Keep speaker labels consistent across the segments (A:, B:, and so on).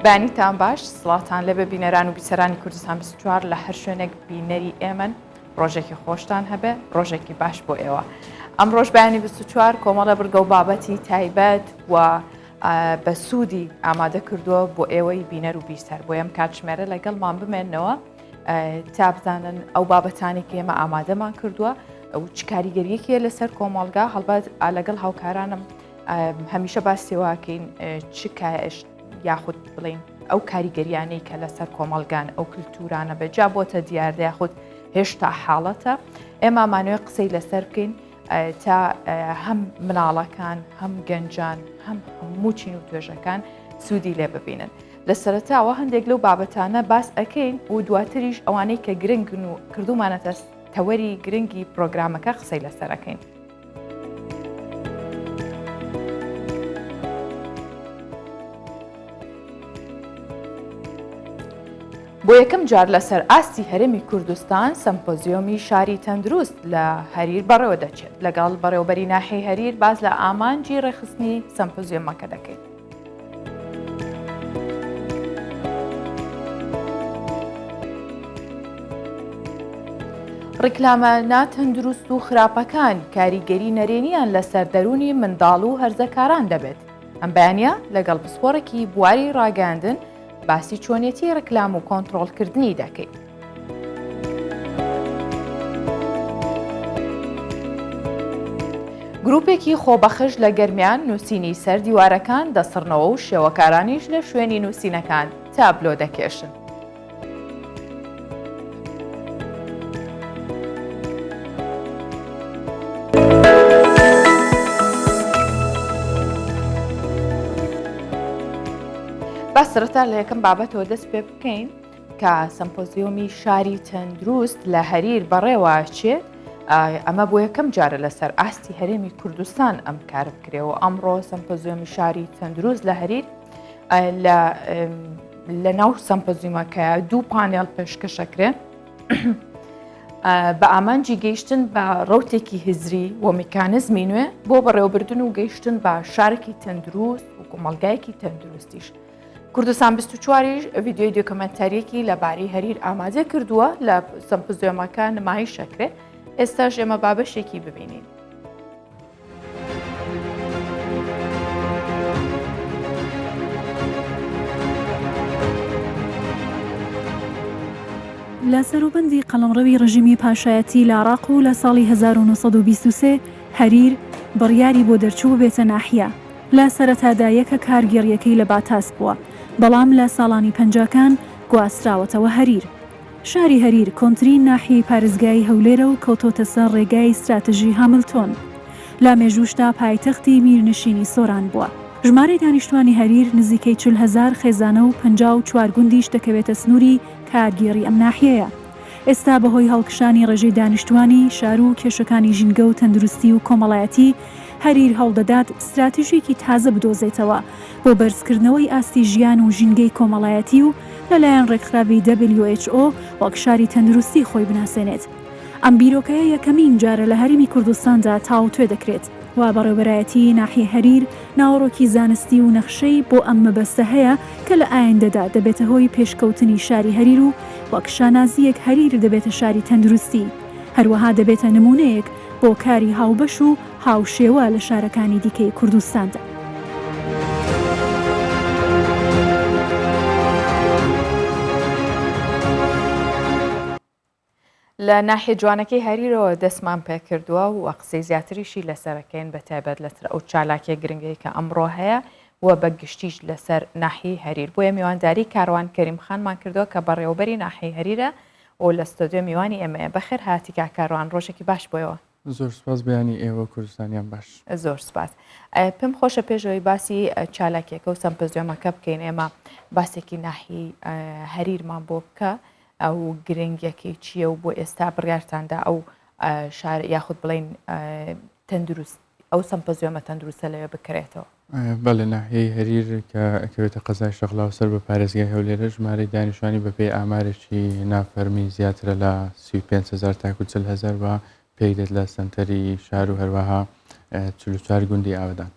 A: بانیتان باش سڵاتان لەبێ بینەران و بیسەرانی کوردستان 24 لە هەر شوێنێک بینەری ئێمن ڕۆژێکی خۆشتان هەبێ ڕۆژێکی باش بۆ ئێوە ئەم ڕۆژ بەیانی 24 کۆمەڵە بڕگە و بابەتی تایبەت و بە سوودی ئامادە کردووە بۆ ئێوەی بینەر و بیسەر بۆ ئەم کاتژمێرە لەگەڵمان بمێنەوە تا بزانن ئەو بابەتانێکی ئێمە ئامادەمان کردووە و چ کاریگەریەکیە لەسەر کۆمەڵگا هەڵبەت لەگەڵ هاوکارانم هەمیشە باسیێواکەین چ یاخود بڵین ئەو کاریگەریانەی کە لەسەر کۆمەڵگان ئەو کللتورانە بەجا بۆتە دیاردە یاخود هێشتا حاڵەتە ئێمە مانوێ قسەی لەسەر بکەین تا هەم مناڵەکان هەم گەنجان هەم هەموو چین و توێژەکان سوودی لێ ببینن لە سەرەتاوە هەندێک لەو بابەتانە باس ئەەکەین و دواتریش ئەوانەی کە گرنگن و کردومانەتە تەوەری گرنگی پرۆگرامەکە قسەی لەسەرەکەین. بۆ یەکەم جار لەسەر ئاستی هەرێمی کوردستان سەمپۆزیۆمی شاری تەندروست لە هەریر بەڕێوە دەچێت لەگەڵ بەڕێوەبەری ناحیەی هەریر باز لە ئامانجی ڕێخستنی سەمپۆزیۆمەکە دەکەین. ڕیکلامە ناتەندروست و خراپەکان کاریگەری نەرێنیان لەسەر دەرونی منداڵ و هەرزەکاران دەبێت. ئەم بەیانیە لەگەڵ پسپۆڕێکی بواری ڕاگەاندن باسی چۆنیەتی ڕکلام و کۆنتڕۆڵکردنی دەکەین. گروپێکی خۆبەخش لە گەرمیان نووسینی سەر دیوارەکان دەسڕنەوە و شێوەکارانیش لە شوێنی نووسینەکان تابلۆ دەکێشن. سرەتا لە یەکەم بابەتەوە دەست پێ بکەین کە سەمپۆزیۆمی شاری تەندروست لە هەریر بەڕێوە چێت ئەمە بۆ یەکەم جارە لەسەر ئاستی هەرێمی کوردستان ئەم کار بکرێەوە ئەمڕۆ سەمپۆزیۆمی شاری تەندروست لە هەریر لە ناو سەمپۆزیۆمەکە دوو پانێڵ پێشکەشەکرێ بە ئامانجی گەیشتن بە ڕوتێکی هزری و میکانزمی نوێ بۆ بەڕێوەبردن و گەیشتن بە شارێکی تەندروست و کۆمەڵگایەکی تەندروستیش. کوردستان 24ش ڤیددیۆی دۆکمەنتاریەکی لەبارەی هەریر ئامادە کردووە لە سەمپۆزیۆمەکە نمایش شەکرێت ئێستاش ئێمە بابەشێکی ببینین.
B: لە سەروبەندی قەڵەمڕەوی ڕژیمی پاشایەتی لە عێراق و لە ساڵی 1923 هەریر بڕیاری بۆ دەرچوو بێتە ناحیە لە سەرەتادا یەکە کارگێڕیەکەی لە باتاس بووە بەڵام لە ساڵانی پەنجاکان گواستراوەتەوە هەریر. شاری هەریر کۆنترین ناحیەی پارێزگای هەولێرە و کەوتۆتە سەر ڕێگای استراتژی هاملتۆن لە مێژوشتا پایتەختی میرنشینی سۆران بووە. ژمارەی دانیشتوانی هەریر نزیکەی 40,000 خێزانە و 54 گوندیش دەکەوێتە سنووری کارگێڕی ئەم ناحیەیە. ئێستا بەهۆی هەڵکشانی ڕێژەی دانیشتوانی شار و کێشەکانی ژینگە و تەندروستی و کۆمەڵایەتی هەریر هەوڵدەدات استراتیژیکی تازە بدۆزێتەوە بۆ بەرزکردنەوەی ئاستی ژیان و ژینگەی کۆمەڵایەتی و لەلایەن ڕێکخراوی WHO وەک شاری تەندروستی خۆی بناسێنێت. ئەم بیرۆکەیە یەکەمین جارە لە هەرێمی کوردستاندا تاوتوێ دەکرێت و بەڕێوەبەرایەتی ناحیە هەریر ناوەڕۆکی زانستی و نەخشەی بۆ ئەم مەبەستە هەیە کە لە ئایندەدا دەبێتە هۆی پێشکەوتنی شاری هەریر و وەک شانازیەک هەریر دەبێتە شاری تەندروستی هەروەها دەبێتە نمونەیەک بۆ کاری هاوبەش و هاوشێوە لە شارەکانی دیکەی کوردستاندا.
A: لە ناحیە جوانەکەی هەریرەوە دەستمان پێکردووە و قسەی زیاتریشی لەسەرەکەین بە تایبەت لەتر ئەو چالاکیە گرنگەی کە ئەمڕۆ هەیە و بە گشتیش لەسەر ناحیەی هەریر بۆیە میوانداری کاروان کەریمخانمان کردووە کە بەڕێوەبەری ناحیەی هەریرە و لە ستۆدیۆ میوانی ئێمەیە بەخێر هاتی کاروان ڕۆژێکی باش بۆیەوە.
C: زۆر سپاس بەیانی ئێوە کوردستانیان باش.
A: زۆر سپاس. پێم خۆشە پێشەوەی باسی چالاکیەکە و سەمپۆزیۆمەکە بکەین ئێمە باسێکی ناحیەی هەریرمان بۆ بکە ئەو گرنگیەکەی چییە و بۆ ئێستا بڕیارتاندا ئەو شار یاخود بڵین تەندروست ئەو سەمپۆزیۆمە تەندروستە لەوێ بکرێتەوە.
C: بەڵێ ناحیەی هەریر کە ئەکەوێتە قەزای شەغڵاو سەر بە پارێزگای هەولێرە ژمارەی دانیشتوانی بەپێی ئامارێکی نافەرمی زیاترە لە 35,000 تاکو 40,000 و پێی دێت لە سنتەری شار و هەروەها 44 گوندی ئاودان.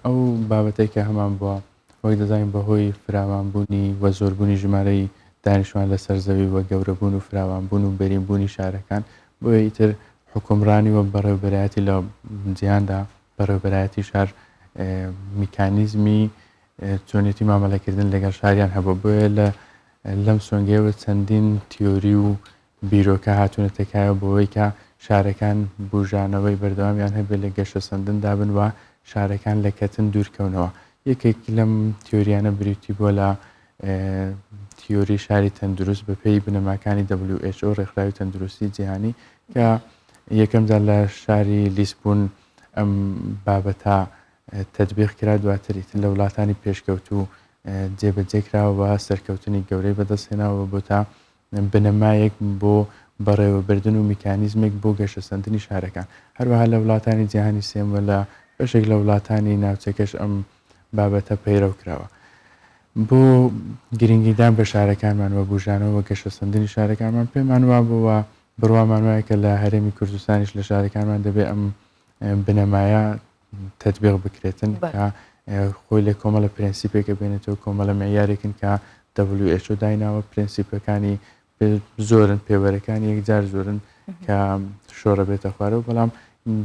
C: ئەو بابەتێک کە هەمان بووە وەک دەزانین بەهۆی فراوانبوونی وە زۆربوونی ژمارەی دانیشتوان لەسەر زەوی وە گەورەبوون و فراوانبوون و بەرینبوونی شارەکان بۆیە ئیتر حکومڕانی وە بەڕێوەبەرایەتی لە جیهاندا بەڕێوەبەرایەتی شار میکانیزمی چۆنێتی مامەلەکردن لەگەڵ شاریان هەبوو بۆیە لەم سۆنگەیەوە چەندین تیۆری و بیرۆکە هاتوونە تێکایە بۆەوەی کە شارەکان بژانەوەی بەردەوامیان هەبێت لە گەشە سەندندا بن وە شارەکان لە کەتن دوورکەونەوە یەکێکی لەم تیۆریانە بریتی بووە لە تیۆری شاری تەندروست بە پێی بنەماکانی WHO ڕێکخراوی تەندروستی جیهانی کە یەکەمدا لە شاری لیسبون ئەم بابەتە تەطبیق کرا دواتر ئیتر لە وڵاتانی پێشکەوتوو جێبەجێکراوە سەرکەوتنی گەورەی بەدەستهێناوە بۆ تا بنەمایەک بۆ بەڕێوەبردن و میکانیزمێک بۆ گەشەسەندنی شارەکان هەروەها لە وڵاتانی جیهانی سێموە لە بەشێک لە وڵاتانی ناوچەکەش ئەم بابەتە پەیڕەو کراوە بۆ گرنگیدان بە شارەکانمان وە بژانەوە گەشەسەندنی شارەکانمان پێمان وا بووە بڕوامان وایە کە لە هەرێمی کوردستانیش لە شارەکانمان دەبێت ئەم بنەمایە تەطبیق بکرێتن کە خۆی لە کۆمەڵە پرێنسیپێکە بێنێتەوە کۆمەڵە معیارێکن کە WHO دایناوە پرێنسیپەکانی زۆرن پێوەرەکانی یەکجار زۆرن کە شۆڕە بێتە خوارەوە بەڵام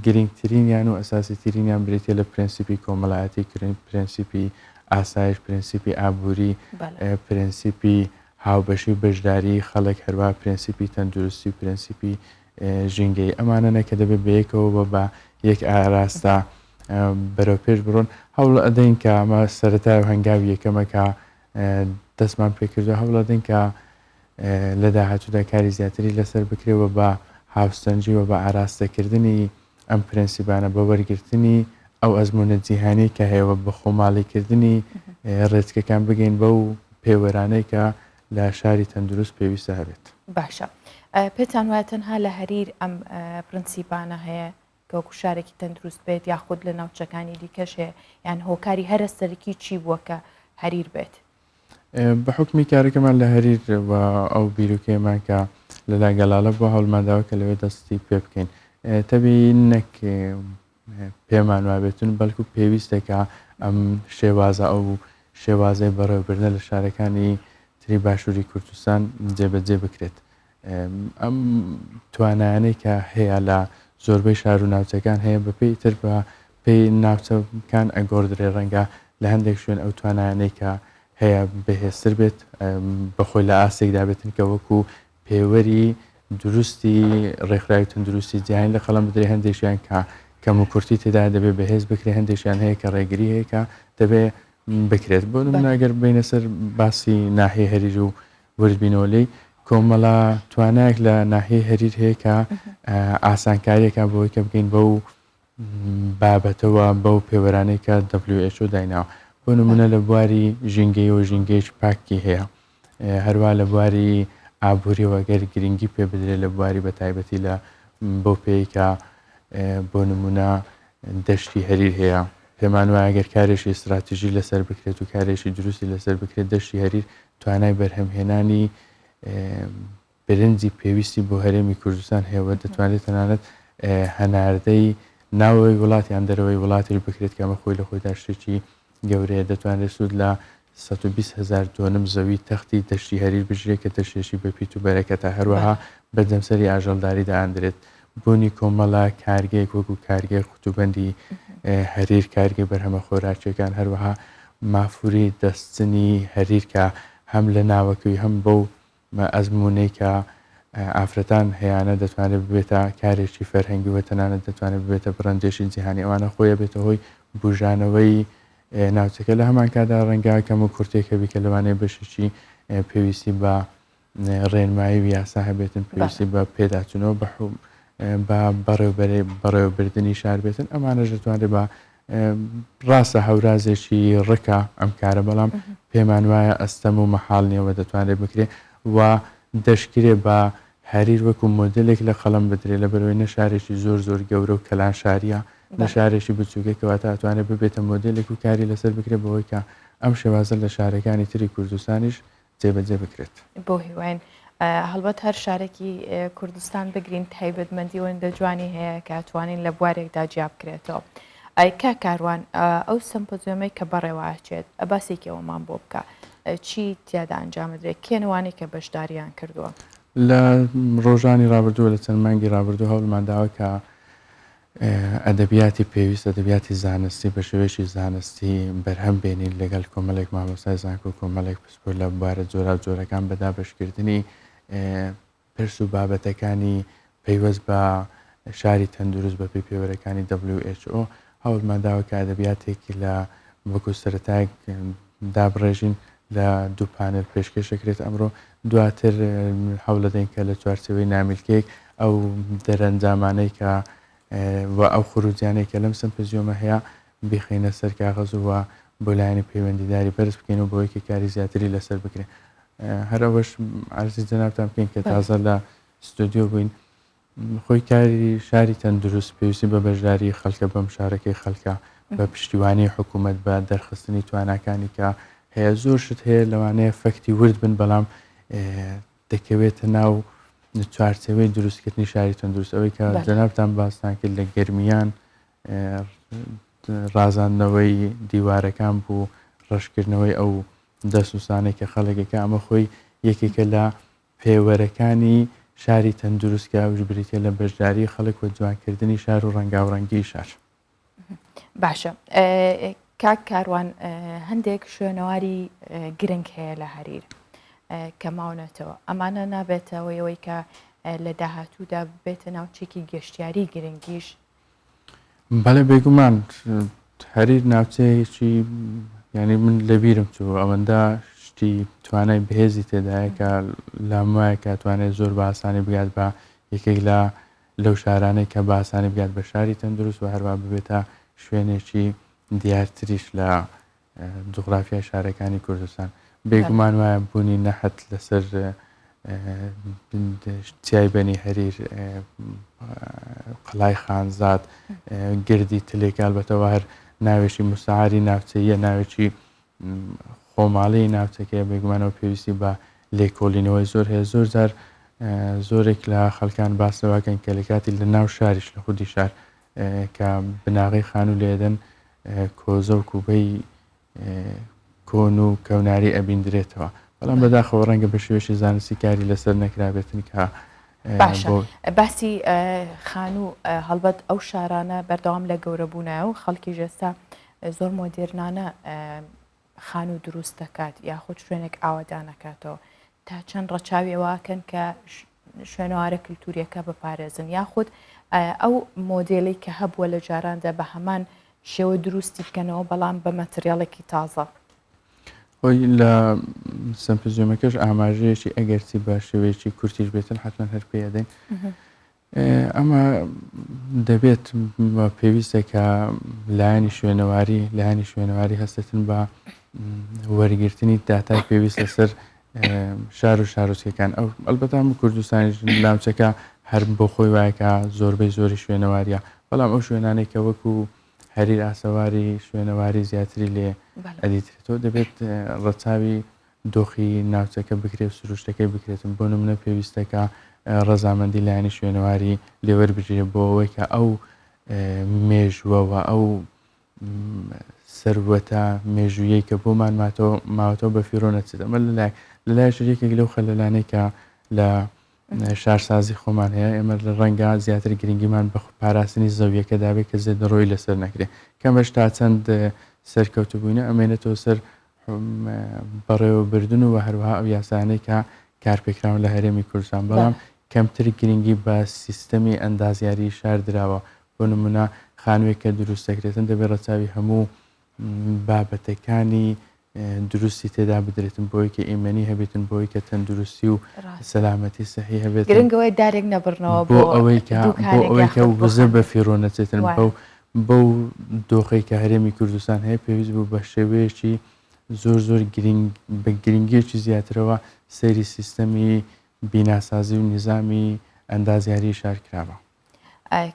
C: گرنگترینیان و ئەساسیترینیان برێتە لە پرێنسیپی کۆمەڵایەتی کردن پرێنسیپی ئاسایش پرێنسیپی ئابووری پرێنسیپی هاوبەشی و بەشداری خەڵک هەروە پرێنسیپی تەندروستی و پرێنسیپی ژینگەی ئەمانەنە کە دەبێت بەیەکەوە بە یەک ئاراستە بەرەو پێش بڕۆن هەوڵ ئەدەین کە ئەمە سەرەتای و هەنگاوی یەکەمەکە دەستمان پێکردو هەوڵ ئەدەین کە لە داهاتوودا کاری زیاتری لەسەر بکرێەوە بە هاوسەنجیوە بە ئاراستەکردنی ئەم پرێنسیبانە بە وەرگرتنی ئەو ئەزمونە جیهانی کە هەیەوە بە خۆماڵیکردنی ڕێچکەکان بگەین بەو پێوەرانەی کە لە شاری تەندروست پێویستە هەبێت.
A: باشە پێتان وایە تەنها لە هەریر ئەم پرینسیپانە هەیە کە وەکو شارێکی تەندروست بێت یاخود لە ناوچەکانی دیکەش هەیە یان هۆکاری هەرە سەرکی چی بووە کە هەریر بێت؟
C: بە حکمی کارەکەمان لە هەریر ئەو بیرروکەیەمان کە لەلا گەلاڵە بۆ هەوڵماداوە کە لەوێ دەستی پێ بکەین تەبی نەک پێمان وابێتون بەڵکو پێویستێکە ئەم شێوازە ئەو شێوازەی بەڕێوەبردنە لە شارەکانی تری باشووری کوردستان جێبەجێ بکرێت ئەم توانایانەی کە هەیە لە زۆربەی شار و ناوچەکان هەیە بەپێی تر بە پێی ناوچەکان ئەگۆڕدرێ ڕەنگە لە هەندێک شوێن ئەو توانایانەی کە هەیە بەهێزتر بێت بەخۆی لە ئاستێکدا بێتن کە وەکو پێوەری دروستی ڕێکخراوی تەندروستی جیهانی لە قەڵم بدرێ هەندێکیان کە کەم و کورتی تێدا دەبێت بەهێز بکرێ هەندێکیان هەیە کە ڕێگری هەیە کە دەبێت بکرێت بۆ نمونەگەر بینە سەر باسی ناحیە هەریر و وردبینەوەی کۆمەڵە توانایەک لە ناحیە هەریر هەیە کە ئاسانکاریەکە بۆی کە بگەین بەو بابەتەوە بەو پێوەرانەی کە WHO دایناوە بۆ نمونە لە بواری ژینگەی و ژینگەیش پاکی هەیە هەروە لە بواری ئابووریەوە گەر گرنگی پێ بدرێت لە بواری بە تایبەتی لە بۆ پێیکە بۆ نمونە دەشتی هەریر هەیە پێمان وایە گەر کارێکی استراتیژی لەسەر بکرێت و کارێکی دروستی لەسەر بکرێت دەشتی هەریر توانای بەرهەمهێنانی برنجی پێویستی بۆ هەرێمی کوردستان هەیە دەتوانێت تەنانەت هەناردەی ناوەوەی وڵاتیان دەرەوەی وڵاتی بکرێت کە ئەمە خۆی لە خۆیدا شتێکی گەورەیە دەتوانێت سوود لە 120,000 تۆنم زەوی تەختی دەشتی هەریر بژرێت کە تەشێشی بە پیت و بەرەکەتە هەروەها بەردەمسەری ئاژەڵداریدا ئاندرێت بوونی کۆمەڵە کارگەیەک وەکو کارگەی قوتوبەندی هەریر کارگەی بەرهەمە خۆراکیەکان هەروەها مافوری دەستنی هەریر کە هەم لە ناوەکەوی هەم بەو ئەزمونەی کە ئافرەتان هەیەە دەتوانێت ببێتە کارێکی فەرهەنگی و تەنانەت دەتوانێت ببێتە بڕندێشی جیهانی ئەوانە خۆیە بێتە هۆی بژانەوەی ناوچەکە لە هەمان کادا ڕەنگا کەم و کورتێکە بیکە لەوانەیە بەشێکی پێویستی بە ڕێنمایی و یاسا هەبێتن پێویستی بە پێداچونەوە بە بەڕێوەبردننی شار بێتن ئەمانەش دەتوانێت بە ڕاستە هەورازێکی ڕکە ئەم کارە بەڵام پێمان وایە ئەستەم و مەحاڵ نیەوە دەتوانێت بکرێت و دەشکرێ بە هەریر وەکو مۆدلێک لە قەڵم بدرێت لە بەرەوەی نە شارێکی زۆر گەورە و کەلان شاریە لە شارێکی بچووکێکەوە تاتوانێت ببێتە مۆدلێک و کاری لەسەر بکرێت بەوەی کە ئەم شێوازە لە شارەکانی تری کوردستانیش جێبەجێ بکرێت
A: بۆ هیوان هەڵبەت هەر شارێکی کوردستان بگرین تایبەتمەندی وەندە جوانی هەیە کە توانین لە بوارێکدا جیا بکرێتەوە ئایکا کاروان ئەو سمپۆزیۆمەی کە بەڕێوەچێت ئەباسێکەوەمان بۆ بکە چی تیادا ئەنجامدرێت کێنەوانی کە بەشداریان کردووە
C: لە ڕۆژانی ڕابردووە لە چەند مانگی ڕابردوو هەوڵمانداوە کە ئەدەبیاتی پێویست ئەدەبیاتی زانستی بە شێوەیەکی زانستی بەرهەم بێنین لەگەڵ کۆمەڵێک مامۆستای زانکۆ و کۆمەڵێک پسپۆر لە بوارە جۆرا جۆرەکان بەدا بەشکردنی پرس و بابەتەکانی پەیوەست بە شاری تەندروست بە پێی پێوەرەکانی WHO هەوڵمانداوە کە ئەدەبیاتێکی لە وەکو سەرەتای دابڕێژین لە دوو پانل پێشکەشەکرێت ئەمڕۆ دواتر هەوڵ دەدەین کە لە چوارچێوەی نامیلکێک ئەو دەرەنجامانەی کە و ئەو خروجیانێک کە لەم سمپۆزیۆمە هەیە بخینە سەر کاغەز وە بۆ لایەنی پەیوەندیداری بەرز بکەین و بۆیەکی کاری زیاتری لەسەر بکرێن هەر ئەوەش عەرزی جەنابتان بکەین کە تازە لە ستودیۆ بووین خۆی کاری شاری تەندروست پێویستی بە بەشداری خەڵکە بەم شارەکەی خەڵکە بە پشتیوانی حکوومەت بە دەرخستنی تواناکانی کە هەیە زۆر شت هەیە لەوانەیە فەکتی ورد بن بەڵام دەکەوێتە ناو چوارچێوەی دروستکردنی شاری تەندروست ئەوەی کە جەنابتان باستان کرد لە گەرمیان ڕازاندنەوەی دیوارەکان بوو ڕەشکردنەوەی ئەو دەسوسانەی کە خەڵکێکە ئەمە خۆی یەکێکە لە پێوەرەکانی شاری تەندروست کە ئەوش بریتە لە بەشداری خەڵک و جوانکردنی شار و ڕەنگاوڕەنگی شار
A: باشە کاک کاروان هەندێک شوێنەواری گرنگ هەیە لە هەریر کە ماونەتەوە ئەمانە نابێتەوەیەوەی کە لە داهاتوودا بێتە ناوچێکی گەشتیاری گرنگیش
C: بەڵێ بێگومان هەریر ناوچەیەکی ینی من لەبیرم چوو ئەوەندە شتی توانای بەهێزی تێدایە کە لامایە کە توانێت زۆر بە ئاسانی بگات بە یەکێک لەو شارانەی کە بە ئاسانی بگات بە شاری تەندروست و هەروە ببێتە شوێنێکی دیارتریش لە جوغرافیای شارەکانی کوردستان بێگومان وایە بوونی نەحەت لەسەر چیای بەنی هەریر قەڵای خانزاد گردی تلێک البەتەوە هەر ناوێکی موسەعاری ناوچەیە ناوێکی خۆماڵی ناوچەکەی بێگومانەوە پێویستی بە لێکۆڵینەوەی زۆر هەیە زۆر جار زۆرێک لە خەڵکان باسەواکەن کە لە کاتی لە ناو شاریش لە خودی شار کە بناغی خان و لێدەن کۆزە و کوبەی کۆن و کەوناری ئەبیندرێتەوە بەڵام بەداخەوە ڕەنگە بە شێوەشی زانستی کاری لەسەر نەکرابێتن کە
A: باشە باسی خان و هەڵبەت ئەو شارانە بەردەوام لە گەورەبوونایە و خەڵکی ژێستا زۆر مۆدێرنانە خان و دروست دەکات یاخود شوێنێک ئاوادانەکاتەوە تا چەند ڕەچاویەوەکەن کە شوێنەوارە کللتوریەکە بپارێزن یاخود ئەو مۆدێلی کە هەبووە لە جاراندا بە هەمان شێوە دروستی بکەنەوە بەڵام بە مەتریاڵێکی تازە
C: خۆی لە سمپۆزیۆمەکەش ئاماژەیەکی ئەگەرچی بە شێوەیەکی کورتیش بێتن حتمما هەر پێ دەین ئەمە دەبێت پێویستە کە لایەنی شوێنەواری هەستێتن بە وەرگرتنی داتای پێویست لەسەر شار و شارۆچکەکان ئەو ئەلبەتە هەموو کوردستانی لامچەکە هەر بۆ خۆی وایەکە زۆربەی زۆری شوێنەواریە بەڵام ئەو شوێنانێک کە وەکو هەریر ئاسەواری شوێنەواری زیاتری لێ ئەدیترێتەوە دەبێت ڕەچاوی دۆخی ناوچەکە بکرێت سروشتەکەی بکرێتن بۆ نمونە پێویستەکە ڕەزامەندی لایەنی شوێنەواری لێوەربژێت بۆ ئەوەی کە ئەو مێژووەوە ئەو سەروەتە مێژوویەی کە بۆمان ماوەتەوە بە فیرۆ نەچێت ئەمە لەلای شەریەکێک لەو خەلەلانەی کە لە شارسازی خۆمان هەیە ئێمە لە ڕەنگە زیاتر گرنگیمان بە پاراستنی زەویەکە دابێت کە زێدە ڕۆی لەسەر نەکرێت کەمەش تا چەند سەرکەوتبووینە ئەمێنێتەوە سەر بەڕێوەبردن و هەروەها ئەو یاسانەی کە کارپێکراون لە هەرێمی کوردستان بەڵام کەمتر گرنگی بە سیستەمی ئەندازیاری شار درراوە بۆ نمونە خانوێک کە دروست دەکرێتن دەبێت ڕەچاوی هەموو بابەتەکانی دروستی تێدا بدرێتن بۆی کە ئیمەنی هەبێتن بۆی کە تەندروستی و سەلامەتی سەحی هەبێت
A: گرنگەوەی دارێک نەبڕنەوە
C: بۆ ئەوەی کە وزە بە فیرۆ نەچێتن بەو دۆخەی کە هەرێمی کوردستان هەیە پێویست بوو بە شێوەیەکی زۆر بە گرنگیەکی زیاترەوە سەیری سیستەمی بیناسازی و نظامی ئەندازیاری شارکراوە.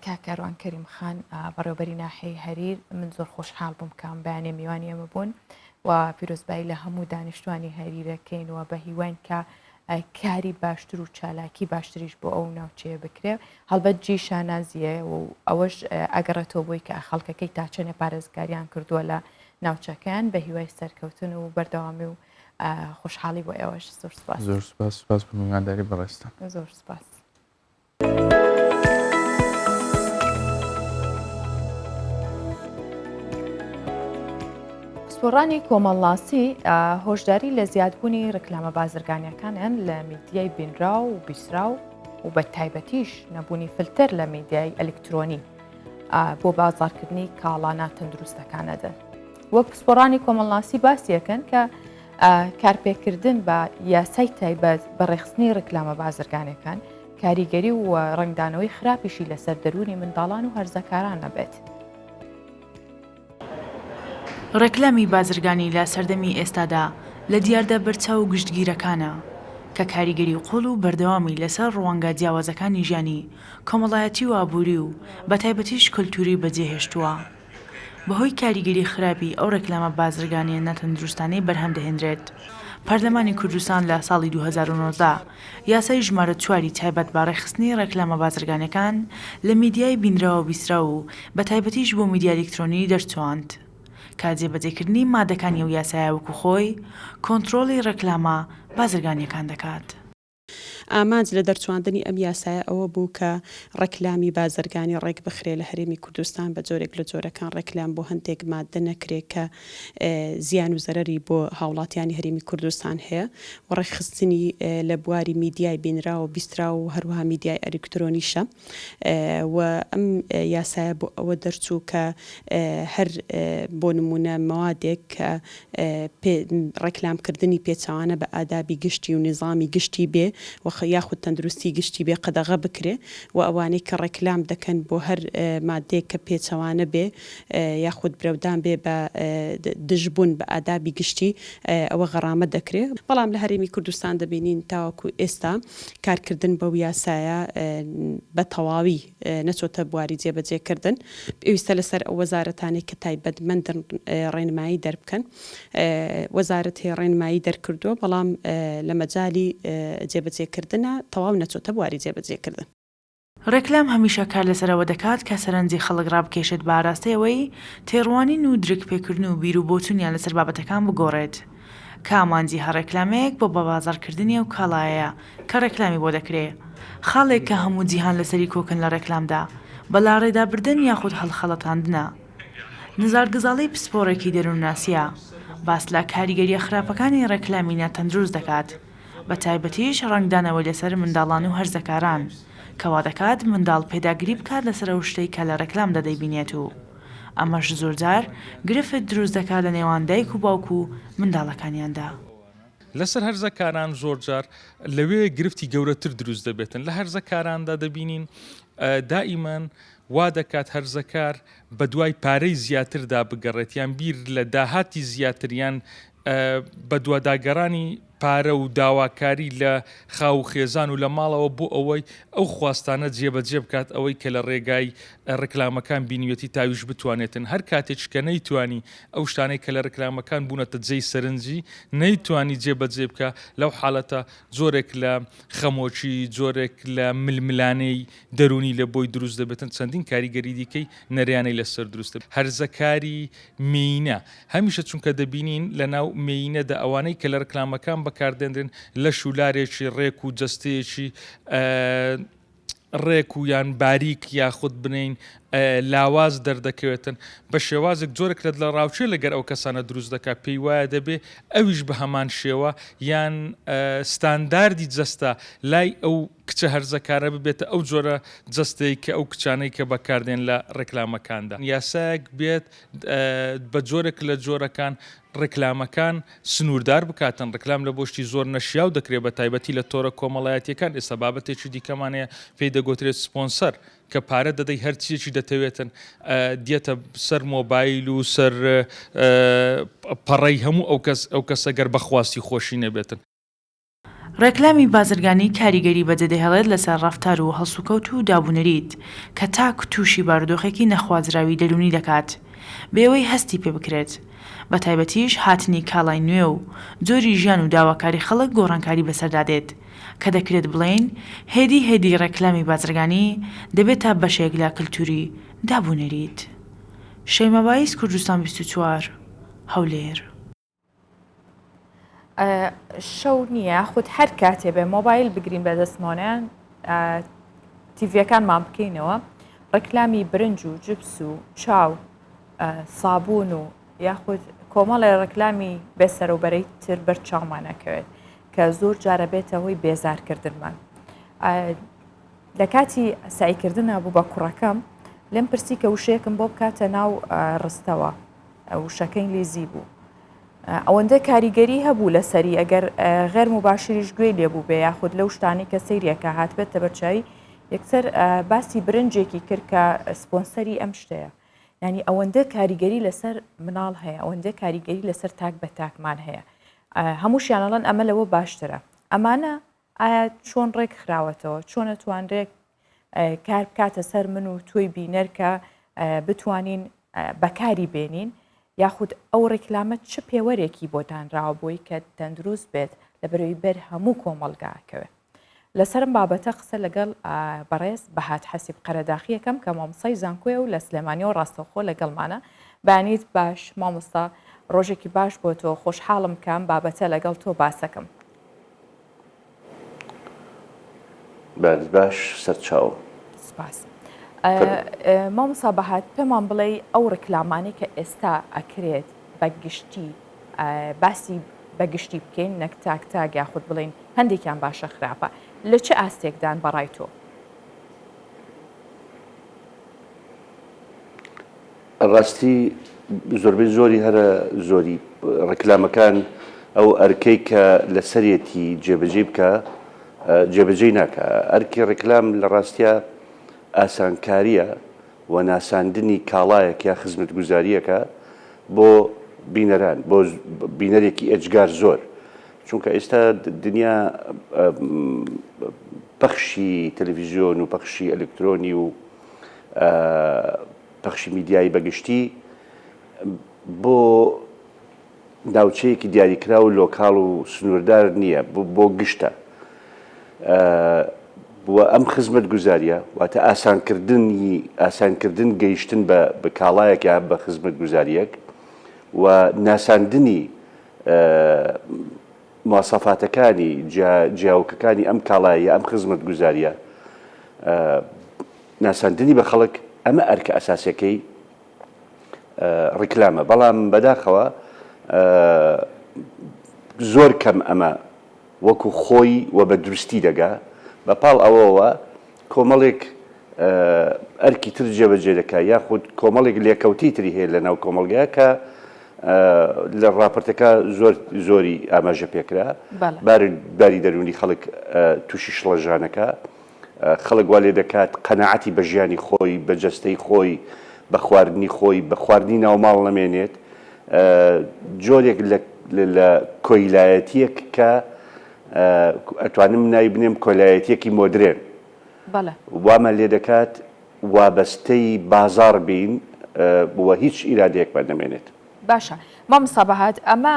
A: کاکەڕوان کەریم خان بەڕێوەبەری ناحیەی هەریر من زۆر خۆشحاڵ بووم کام بەیانێ میوانی ئەمە بوون و پیرۆزبایی لە هەموو دانیشتوانی هەریرەکەین و بە هیوان کە کاری باشتر و چالاکی باشتریش بۆ ئەو ناوچەیە بکرێ هەڵبەت جێ شانازیە و ئەوەش ئەگەڕێتەوە بۆی کە خەڵکەکەی تا چەنێ پارێزگاریان کردووە لە ناوچەکان بە هیوای سەرکەوتن و بەردەوامی و خۆشحاڵی بۆ ئێوەش زۆر سپاس.
C: زۆر سپاس بۆ میوانداری بەڕێستان.
A: زۆر سپاس. پسپۆڕانی کۆمەڵاسی هۆشداری لە زیادبوونی ڕکلامە بازرگانیەکانیان لە میدیای بینراو و بیسراو و بە تایبەتیش نەبوونی فلتر لە میدیای ئەلکترۆنی بۆ بازارکردنی کاڵانە تەندروستەکانەدەن. وەک پسپۆڕانی کۆمەڵاسی باسیەکەن کە کارپێکردن بە یاسای تایبەت بە ڕێخستنی ڕکلامە بازرگانیەکان کاریگەری و ڕنگدانەوەی خراپیشی لەسەر دەرونی منداڵان و هەرزەکاران نەبێت.
D: ڕێکلامی بازرگانی لە سەردەمی ئێستادا لە دیاردە بەرچاو و گشتگیرەکانە کە کاریگەری قوڵ و بەردەوامی لەسەر ڕوانگە جیاوازەکانی ژیانی کۆمەڵایەتی و ئابووری و بە تایبەتیش کولتوری بەجێهێشتووە. بەهۆی کاریگەری خراپی ئەو ڕێکلامە بازرگانیە نەتەندروستانەی بەرهەم دەهێنرێت. پەرلەمانی کوردستان لە ساڵی 2019 یاسای ژمارە 4 تایبەت بە ڕێخستنی ڕێکلامە بازرگانیەکان لە میدیای بینراوە بیسرا و بە تایبەتیش بۆ میدیا ئەلکترۆنی دەرچۆاند. کە جێبەجێکردنی مادەکانی و یاسایە وەکو خۆی کۆنتڕۆڵی ڕێکلامە بازرگانیەکان دەکات.
E: ئامانج لە دەرچواندنی ئەم یاسایە ئەوە بوو کە ڕێکلامی بازرگانی ڕێک بخرێ لە هەرێمی کوردستان بە جۆرێک لە جۆرەکان ڕێکلام بۆ هەندێک مادە نەکرێت کە زیان و زەرەری بۆ هاوڵاتیانی هەرێمی کوردستان هەیە و ڕێکخستنی لە بواری میدیای بینرا و بیسترا و هەروەها میدیای ئەلکترۆنیشە و ئەم یاسایە بۆ ئەوە دەرچوو کە هەر بۆ نمونە مەوادێک کە ڕێکلامکردنی پێچەوانە بە ئادابی گشتی و نظامی گشتی بێ یاخود تەندروستی گشتی بێ قەدەغە بکرێ و ئەوانەی کە ڕێکلام دەکەن بۆ هەر مادەیەک کە پێچەوانە بێ یاخود برەودان بێ بە دژبوون بە ئادابی گشتی ئەوە غەڕامە دەکرێت. بەڵام لە هەرێمی کوردستان دەبینین تاوەکو ئێستا کارکردن بەو یاسایە بە تەواوی نەچۆتە بواری جێبەجێکردن. پێویستە لەسەر ئەو وەزارەتانێک کە تایبەتمەندن ڕێنمایی دەربکەن. وەزارەت هەیە ڕێنمایی دەرکردووە بەڵام لە مەجالی جێبەجێکردنە تەواو نەچۆتە بواری جێبەجێکردن.
D: ڕێکلام هەمیشە کار لەسەرەوە دەکات کە سەرنجی خەڵک ڕابکێشێت بە ئاراستەیەوەی تێڕوانین و درکپێکردن و بیر و بۆچوونیان لەسەر بابەتەکان بگۆڕێت. کامانجی هەڕێکلامەیەک بۆ بە بازارکردنی و کاڵایە کە ڕێکلامی بۆ دەکرێت. خاڵێک کە هەموو جیهان لەسەری کۆکن لە ڕێکلامدا بەلا ڕێدابردن یاخود هەڵخەڵەتاندنە. نزارگزاڵی پسپۆڕێکی دەروونناسیە باس لە کاریگەریە خراپەکانی ڕێکلامی ناتەندروست دەکات. بە تایبەتیش ڕنگدانەوەی لەسەر منداڵان و هەرزەکاران کەوا دەکات منداڵ پێداگیری بکات لەسەر ئەو شتەی کە لە ڕێکلامدا دەیبینێت و ئەمەش زۆرجار گرفت دروست دەکات لە نێوان دایک و باوکو و منداڵەکانیاندا.
F: لەسەر هەرزەکاران زۆرجار لەوێ گرفتی گەورەتر دروست دەبێتن. لە هەرزەکاراندا دەبینین دائیمەن وا دەکات هەرزەکار بە دوای پارەی زیاتردا بگەڕێت یان بیر لە داهاتی زیاتریان بە دوواداگەڕانی پارە و داواکاری لە خاو خێزان و لە ماڵەوە بۆ ئەوەی ئەو خواستانە جێبەجێ بکات ئەوەی کە لە ڕێگای ڕێکلامەکان بینیوەتی تاویش بتوانێتن. هەر کاتێک کە نەیتوانی ئەو شتانەی کە لە ڕێکلامەکان بوونەتە جێی سەرنجی نەیتوانی جێبەجێ بکە لەو حاڵەتە جۆرێک لە خەمۆکی جۆرێک لە ململانەی دەرونی لە بۆی دروست دەبێتن. چەندین کاریگەری دیکەی نەریانەی لەسەر دروستە. هەرزەکاری مینە هەمیشە چونکە دەبینین لە ناو مینەدا ئەوانەی کە لە ڕێکلامەکان بەکاردێنرێن لە شولارێکی ڕێک و جەستەیەکی ڕێک و یان باریک یاخود بنین لاواز دەردەکەوێتن بە شێوازێک جۆرێک لە ڕاوچێ لەگەر ئەو کەسانە دروست دەکات پێی وایە دەبێ ئەویش بە هەمان شێوە یان ستانداردی جەستە لای ئەو کچە هەرزەکارە ببێتە ئەو جۆرە جەستەی کە ئەو کچانەی کە بەکاردێن لە ڕێکلامەکاندا. یاسایەک بێت بە جۆرێک لە جۆرەکان ڕێکلامەکان سنووردار بکاتن. ڕێکلام لە بۆشتی زۆر نەشیاو دەکرێت بە تایبەتی لە تۆڕە کۆمەڵایەتیەکان. ئێستا بابەتێکی دیکەمانەیە پێی دەگوترێت سپۆنسەر کە پارە دەدەی هەرچیەکی دەتەوێتن دێتە سەر مۆبایل و سەر پەڕەی هەموو ئەو کەسە گەر بەخواستی خۆشی نەبێتن.
D: ڕێکلامی بازرگانی کاریگەری بەجێدەهێڵێت لەسەر ڕەفتار و هەڵسوکەوت و دابوونەریت کە تاک تووشی بارودۆخێکی نەخوازراوی دەرونی دەکات بێەوەی هەستی پێ بکرێت. بە تایبەتیش هاتنی کاڵای نوێ و جۆری ژیان و داواکاری خەڵک گۆڕانکاری بەسەردادێت کە دەکرێت بڵێن هێدی ڕێکلامی بازرگانی دەبێت تا بەشێک لە کللتوری دابوونەریت. شەیمەباییس کوردستان 24 هەولێر.
A: شەو نییە خودت هەر کاتێ بێ مۆبایل بگرین بە دەستمانیان تیڤەکانمان بکەینەوە ڕێکلامی برنج و جبس و چاو سابوون و یاخود کۆمەڵی ڕێکلامی بێسەر و بەرەی تر بەرچاومانەکەوێت کە زۆر جارە بێتە هۆی بێزارکردنمان. لە کاتی سایکردنە بوو بە کوڕەکەم لێم پرسی کە وشەیەکم بۆ بکاتە ناو ڕستەوە وشەکەی لیزی بوو. ئەوەندە کاریگەری هەبوو لەسەری ئەگەر غێر مباشریش گوێی لێبوو بێ یاخود لەو شتانی کە سەیریەکە هات بێتە بەرچایی یەکسەر باسی برنجێکی کرد کە سپۆنسەری ئەم شتەیە. ینی ئەوەندە کاریگەری لەسەر مناڵ هەیە ئەوەندە کاریگەری لەسەر تاک بە تاکمان هەیە. هەمووشیانەڵەن ئەمە لەوە باشترە. ئەمانە ئایا چۆن ڕێک خراوەتەوە چۆن ئەتوانرێک کار بکاتە سەر من و تۆی بینەر کە بتوانین بەکاری بێنین یاخود ئەو ڕێکلامە چ پێوەرێکی بۆ دانراوە بۆی کە تەندروست بێت لە بەرەوەی بەر هەموو کۆمەڵگاکەوێت. لەسرم بابەتە قسە لەگەڵ بەڕێز بەهات حەسیب قەرەداخیەکەم کە مامۆستای زانکۆیە و لە سلێمانی و ڕاستەوخۆ لەگەڵمانە. بانیت باش مامۆستا ڕۆژێکی باش بۆ تۆ خۆشحاڵم کەم بابەتە لەگەڵ تۆ باسەکەم.
G: باش سەرچاو.
A: سپاس. مامۆستا بەهات پێمان بڵێ ئەو ڕێکلامانەی کە ئێستا ئەکرێت بەگشتی باسی بەگشتی بکەین نەک تاک تاک یاخود بڵین هەندێکیان باشە خراپە لە چه ئاستێکدان بەڕای تۆ؟
G: ڕاستی زۆربەی زۆری هەرە زۆری ڕێکلامەکان ئەو ئەرکەی کە لە سەرەتی جێبەجێ بکە جێبەجێ ناکە. ئەرکی ڕێکلام لە ڕاستیە ئاسانکاریە و ناساندنی کاڵایەک یا خزمەتگوزاریەکە بۆ بینەران بۆ بینەرێکی ئەجگار زۆر چونکە ئێستا دنیا پەخشی تەلەڤیزیۆن و پەخشی ئەلکترۆنی و پەخشی میدیایی بەگشتی بۆ ناوچەیەکی دیاریکرا و لۆکاڵ و سنووردار نییە بۆ گشتە. بووە ئەم خزمەت گوزاریە واتە ئاسانکردن گەیشتن بە کاڵایەک یا بە خزمەت گوزاریەک و ناساندنی مواسەفاتەکانی جیاوکەکانی ئەم کاڵایە ئەم خزمەت گوزاریە ناساندنی بە خەڵک ئەمە ئەرکە ئەساسەکەی ڕێکلامە. بەڵام بەداخەوە زۆر کەم ئەمە وەکو خۆی و بە دروستی دەگا بەپاڵ ئەوەوە کۆمەڵێک ئەرکی تر جێبەجێ دەکا یاخود کۆمەڵێک لێکەوتی تری هەیە لە ناو کۆمەڵگەیە کە لە ڕاپەرتەکە زۆری ئاماژە پێکرا باری دەرونی خەڵک تووشی شڵەژانەکە خەڵک وا لێ دەکات قەنەعەتی بە ژیانی خۆی بە جەستەی خۆی بە خواردنی خۆی بە خواردنی ناوماڵ نەمێنێت جۆرێک لە کۆیلایەتیەک کە ئەتوانم ناوی بنێم کۆلایەتیەکی مۆدرێن وامە لێ دەکات وابەستەی بازار بین بووە هیچ ئیرادەیەکمان نەمێنێت.
A: باشە مامۆستا بەهات ئەمە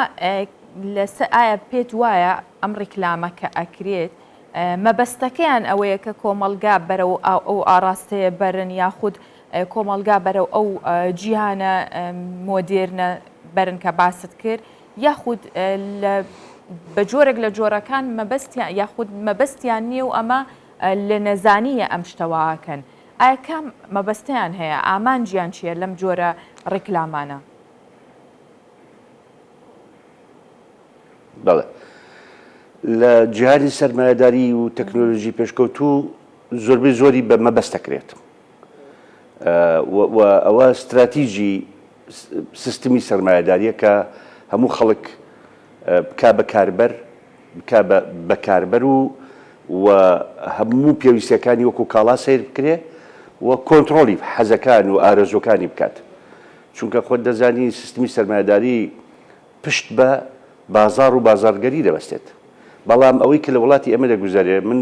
A: ئایا پێت وایە ئەم ڕێکلامە کە ئەکرێت مەبەستەکەیان ئەوەیە کە کۆمەڵگا بەرەو ئەو ئاراستەیە بەرن یاخود کۆمەڵگا بەرەو ئەو جیهانە مۆدێرنە بەرن کە باست کرد یاخود بە جۆرێک لە جۆرەکان مەبەستیان یاخود مەبەستیان نییە و ئەمە لە نەزانیە ئەم شتەواکەن. ئایا کام مەبەستیان هەیە ئامانجیان چییە لەم جۆرە ڕێکلامانە؟
G: بەڵێ لە جیهانی سەرمایەداری و تەکنۆلۆژی پێشکەوتوو زۆربەی زۆری بە مەبەست دەکرێت و ئەوە استراتیژی سیستمی سەرمایەداریە کە هەموو خەڵک بکا بەکاربەر و هەموو پێویستەکانی وەکو کاڵا سیر بکرێ و کۆنتترۆلی حەزەکان و ئارەزۆکانی بکات چونکە خۆت دەزانی سیستمی سەرمایەداری پشت بە بازار و بازارگەری دەبەستێت. بەڵام ئەوەی کە لە وڵاتی ئەمە دەگوزارێ من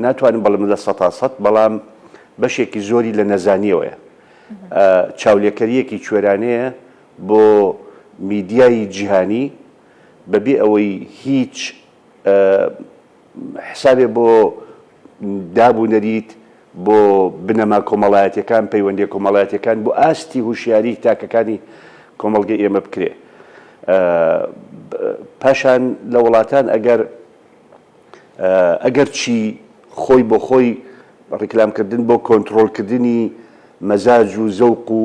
G: ناتوانم بەڵم لە 100% بەڵام بەشێکی زۆری لە نەزانیەوەیە چاولێکەریەکی کوێرانەیە بۆ میدیایی جیهانی بەبێ ئەوەی هیچ حسابێ بۆ دابوونەریت بۆ بنەما کۆمەڵایەتەکان پەیوەندی کۆمەڵایەتەکان بۆ ئاستی هوشیاری تاکەکانی کۆمەڵگەی ئێمە بکرێ. پاشان لە وڵاتان ئەگەر چی خۆی بۆ خۆی ڕیکلامکردن بۆ کۆنتترۆلکردنی مەزاج و زەوق و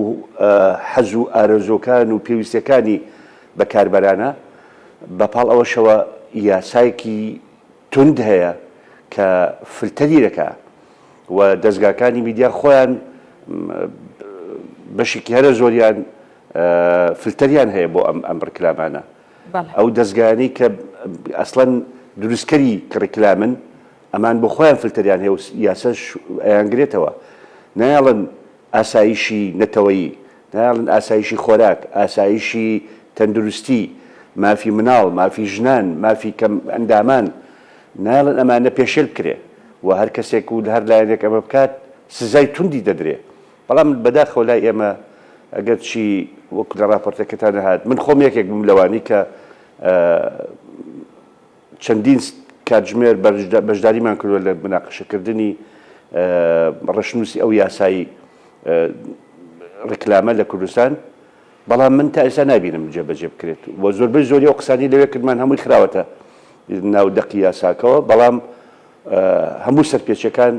G: حەز و ئارەزۆکان و پێویستەکانی بەکاربەرانە بەپاڵ ئەوەشەوە یاسایەکی تند هەیە کە فلتەری دەکا و دەستگاکانی میدیا خۆیان بەشێکی هەرە زۆریان فلتەریان هەیە بۆ ئەم ڕیکلامانە. ئەو دەستگایانەی کە ئەسڵەن دروستکەری ڕیکلامن ئەمان بۆ خۆیان فلتەریان هەیە و یاسەش ئەیانگرێتەوە. نایڵن ئاسایشی نەتەوەیی، نایڵن ئاسایشی خۆراک، ئاسایشی تەندروستی، مافی مناڵ، مافی ژنان، مافی کەم ئەندامان، نایڵن ئەمانە پێشێل بکرێ و هەر کەسێک و هەر لایەنێک ئەمە بکات سزای توندی دەدرێ. بەڵام بەداخەوە لای ئێمە ئەگەر چی وەکو لە راپۆرتەکەتان هات من خۆم یەکێک بووم لەوانی کە چەندین کاتژمێر بەشداریمان کردووە لە مناقەشەکردنی ڕەشنووسی ئەو یاسایی ڕیکلامە لە کوردستان، بەڵام من تا ئێستا نابینم جێبەجێ بکرێت و زۆربەی زۆری ئەو قسانی لەوێ کردمان هەمووی خراوەتە ناو دەقی یاساکەوە، بەڵام هەموو سەرپێچەکان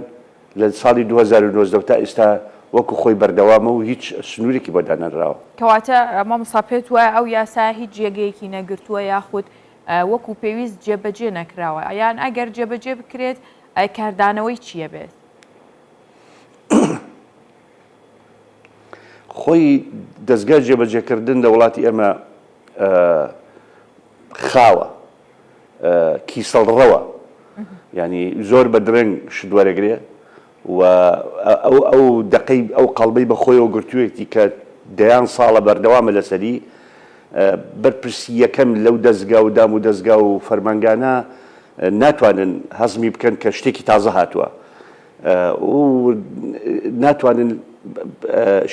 G: لە ساڵی 2009 تا ئێستا وەکو خۆی بەردەوامە و هیچ سنوورێکی بۆ دانەنراوە.
A: کەواتە مامۆستا پێت وایە ئەو یاسا هیچ جێگەیەکی نەگرتووە یاخود وەکو پێویست جێبەجێ نەکراوە، یان ئەگەر جێبەجێ بکرێت کاردانەوەی چییە بێت؟
G: خۆی دەستگا جێبەجێکردن لە وڵاتی ئێمە خاوە، کیسەڵڕەوە، ینی زۆر بە درەنگ شدوەرەگرێ و ئەو دقەی ئەو قەڵبەی بەخۆیەوە گرتوویەتی کە دەیان ساڵە بەردەوامە لەسەری بەرپرسی یەکەم لەو دەستگا و دام و دەستگا و فەرمانگانە ناتوانن هەزمی بکەن کە شتێکی تازە هاتووە و ناتوانن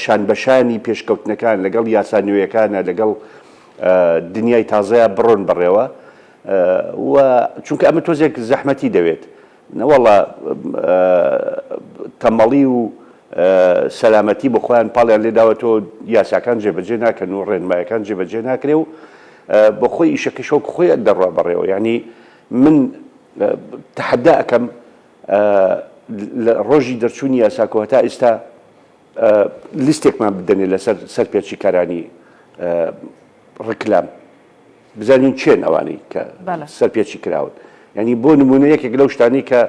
G: شانبەشانی پێشکەوتنەکان لەگەڵ یاسا نوێیەکانە لەگەڵ دنیای تازەیە بڕۆن بڕێوە و چونکە ئەمە تۆزێک زەحمەتی دەوێت نەوەڵا تەمەڵی و سەلامەتی بە خۆیان پاڵیان لێداوەتەوە یاساکان جێبەجێ ناکەن و ڕێنمایەکان جێبەجێ ناکرێ و بە خۆی ئیشەکە شەوک خۆی دەڕوا بڕێەوە. ینی من تەحەدا ئەەکەم لە ڕۆژی دەرچوونی یاساکەوە تا ئێستا لیستێکمان بدەنێ لەسەر سەرپێچی کارانی ڕیکلام بزانین چێن ئەوانەی کە سەرپێچی کراون. ینی بۆ نمونە یەکێک لەو شتانی کە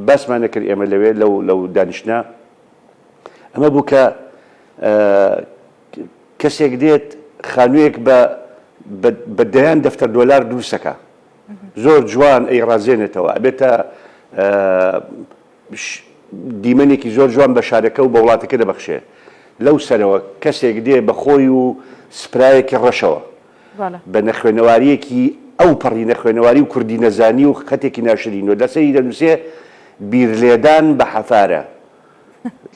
G: باسمان نەکرد ئێمە لەوێ لەو دانیشتنا ئەمە بوو کە کەسێک دێت خانوویەک بە دەیان دەفتەر دۆلار دروستەکە زۆر جوان ئەی ڕازێنێتەوە ئەبێتە دیمەنێکی زۆر جوان بە شارەکە و بە وڵاتەکە دەبەخشێ. لەو سەرەوە کەسێک دێ بە خۆی و سپرایەکی ڕەشەوە بە نەخوێنەواریەکی ئەو پەڕی نەخوێنەواری و کوردی نەزانی و خەتێکی ناشرینەوە لەسەری دەنووسێ بیرلێدان بە حەفارە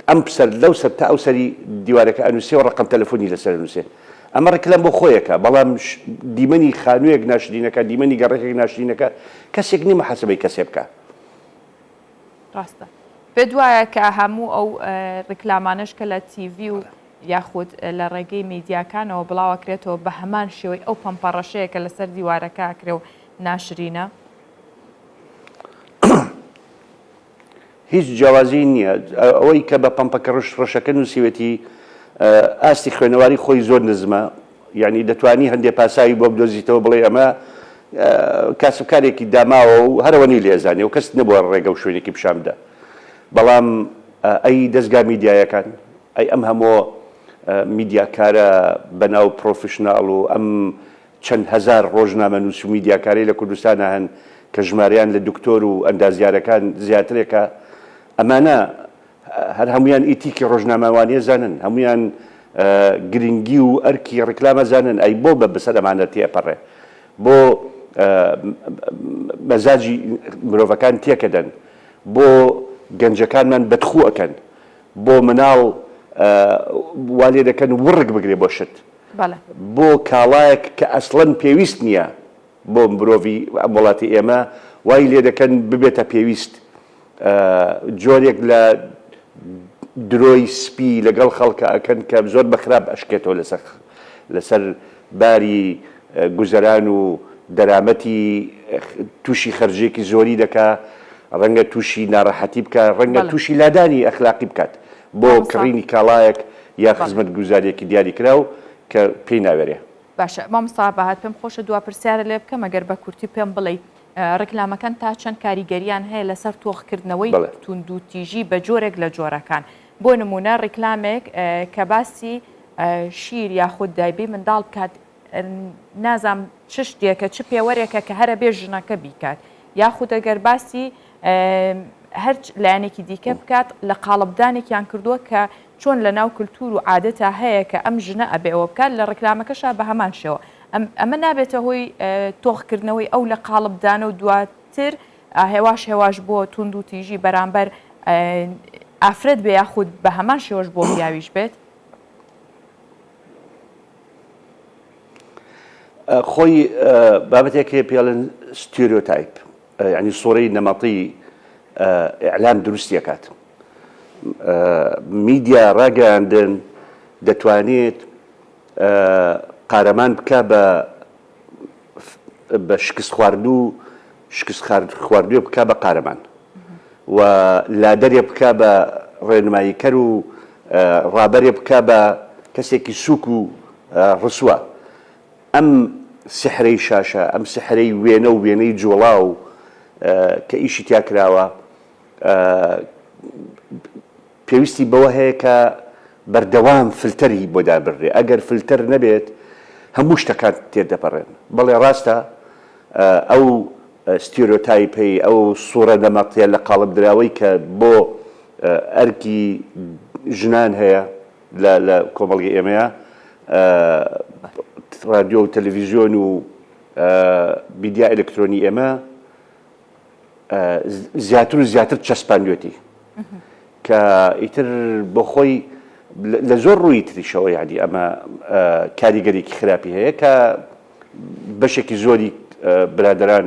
G: ئەم سەر لەو سەر تا ئەو سەری دیوارەکە ئەنووسێ و ڕقم تەلەفۆنی لەسەر نووسێ. ئەمە ڕیکلام بۆ خۆیەکە، بەڵام دیمەنی خانوویەک ناشرینەکە دیمەنی گەڕێکێک ناشرینەکە کەسێک نیمە حەسەبەی کەسێ بکە.
A: ڕاستە پێت وایە کە هەموو ئەو ڕیکلامانش کە لە تیڤی و یاخود لە ڕێگەی میدیاکانەوە بڵاوەکرێتەوە بە هەمان شێوەی ئەو پەمپەڕەشەیە کە لەسەر دیوارەکە کرێ و ناشرینە؟
G: هیچ جیاوازی نییە. ئەوەی کە بە پەمپەکە ڕەشەکە نووسیوێتی ئاستی خوێنەواری خۆی زۆر نزمە، یعنی دەتوانی هەندێک پاسایی بۆ بدۆزیتەوە بڵێ ئەمە کاسبکارێکی داماوە و هەرەوەنی لێزانێ و کەس نەبووە ڕێگە و شوێنێکی پیشامدا. بەڵام ئەی دەستگا میدیایەکان ئەی ئەم هەموو میدیاکارە بەناو پرۆفشناڵ و ئەم چەند هەزار ڕۆژنامە نووس و میدیاکاری لە کوردستانە هەن کە ژمارەیان لە دکتۆر و ئەندازیارەکان زیاترێکە، ئەمانە هەر هەمویان ئیتیکی ڕۆژنامەوانیە زانن، هەمویان گرنگی و ئەرکی ڕیکلامە زانن. ئەی بۆ بە بەسەر ئەمانە تێپەڕێ، بۆ مەزاجی مرۆڤەکان تێکەدەن، بۆ گەنجەکانمان بەدخوو ئەکەن، بۆ مناڵ وا لێ دەکەن وڕک بگرێ بۆ شت، بۆ کاڵایەک کە ئەسڵەن پێویست نییە بۆ مرۆڤی وڵاتی ئێمە وای لێ دەکەن ببێتە پێویست جۆرێک لە درۆی سپی لەگەڵ خەڵکە ئەکەن کە زۆر بەخراپ ئەشکێتەوە لەسەر باری گوزەران و دەرامەتی تووشی خەرجێکی زۆری دەکا ڕەنگە تووشی ناڕەحەتی بکە ڕەنگە تووشی لادانی ئەخلاقی بکات بۆ کڕینی کاڵایەک یا خزمەت گوزارێکی دیاری کراو کە پێی ناوێرێ.
A: باشە مامۆستا بەهات پێم خۆشە دوا پرسیارە لێ بکەم ئەگەر بە کورتی پێم بڵێ ڕکلامەکان تا چەند کاریگەریان هەیە لەسەر تۆخکردنەوەی توند و تیژی بە جۆرێک لە جۆرەکان بۆ نمونە ڕکلامێک کە باسی شیر یاخود دایبی منداڵ بکات نازام چ شتێکە چ پێوەرێکە کە هەرە بێ ژنەکە بیکات یاخود ئەگەر باسی هەر لایەنێکی دیکە بکات لە قاڵبدانێکیان کردووە کە چۆن لە ناو کولتور و عادەتە هەیە کە ئەم ژنە ئەبێەوە بکات لە ڕکلامەکەشا بە هەمان شێوە ئەمە نابێتە هۆی تۆخکردنەوەی ئەو لە قاڵبدانە و دواتر هێواش بۆ تند و تیژی بەرامبەر ئافرەت بێ یاخود بە هەمان شێوەش بۆ پیاویش بێت
G: خۆی بابەتێکی پێڵێن ستیریۆتایپ ینی سۆرەی نەمەڵی ئیعلام دروستیەکات میدیا ڕاگەاندن دەتوانێت قارەمان بکە بە شکست خواردو شکست خواردوێ بکە بە قارەمان و لادەرێ بکە بە ڕێنماییکەر و ڕابەرێ بکە بە کەسێکی سووک و ڕسووە ئەم سحرەی شاشە ئەم سحرەی وێنە و وێنەی جۆڵاو کە ئیشی تیا کراوە پێویستی بەوە هەیە کە بەردەوام فلتەری بۆ دابڕێ ئەگەر فلتەر نەبێت هەموو شتەکان تێدەپەڕێن بەڵێ ڕاستە ئەو ستیریۆتایپی ئەو سوورە نەمەقیە لە قاڵبدراوەی کە بۆ ئەرکی ژنان هەیە لە کۆمەڵگەی ئێمەیە رادیۆ و تەلەڤیزیۆن و میدیا ئەلکترۆنی ئێمە زیاتر و زیاتر چەسپاندوێتی کە ئیتر بۆ خۆی لە زۆر ڕووی تریشەوە یعنی ئەمە کاریگەرێکی خراپی هەیە کە بەشێکی زۆری برادەران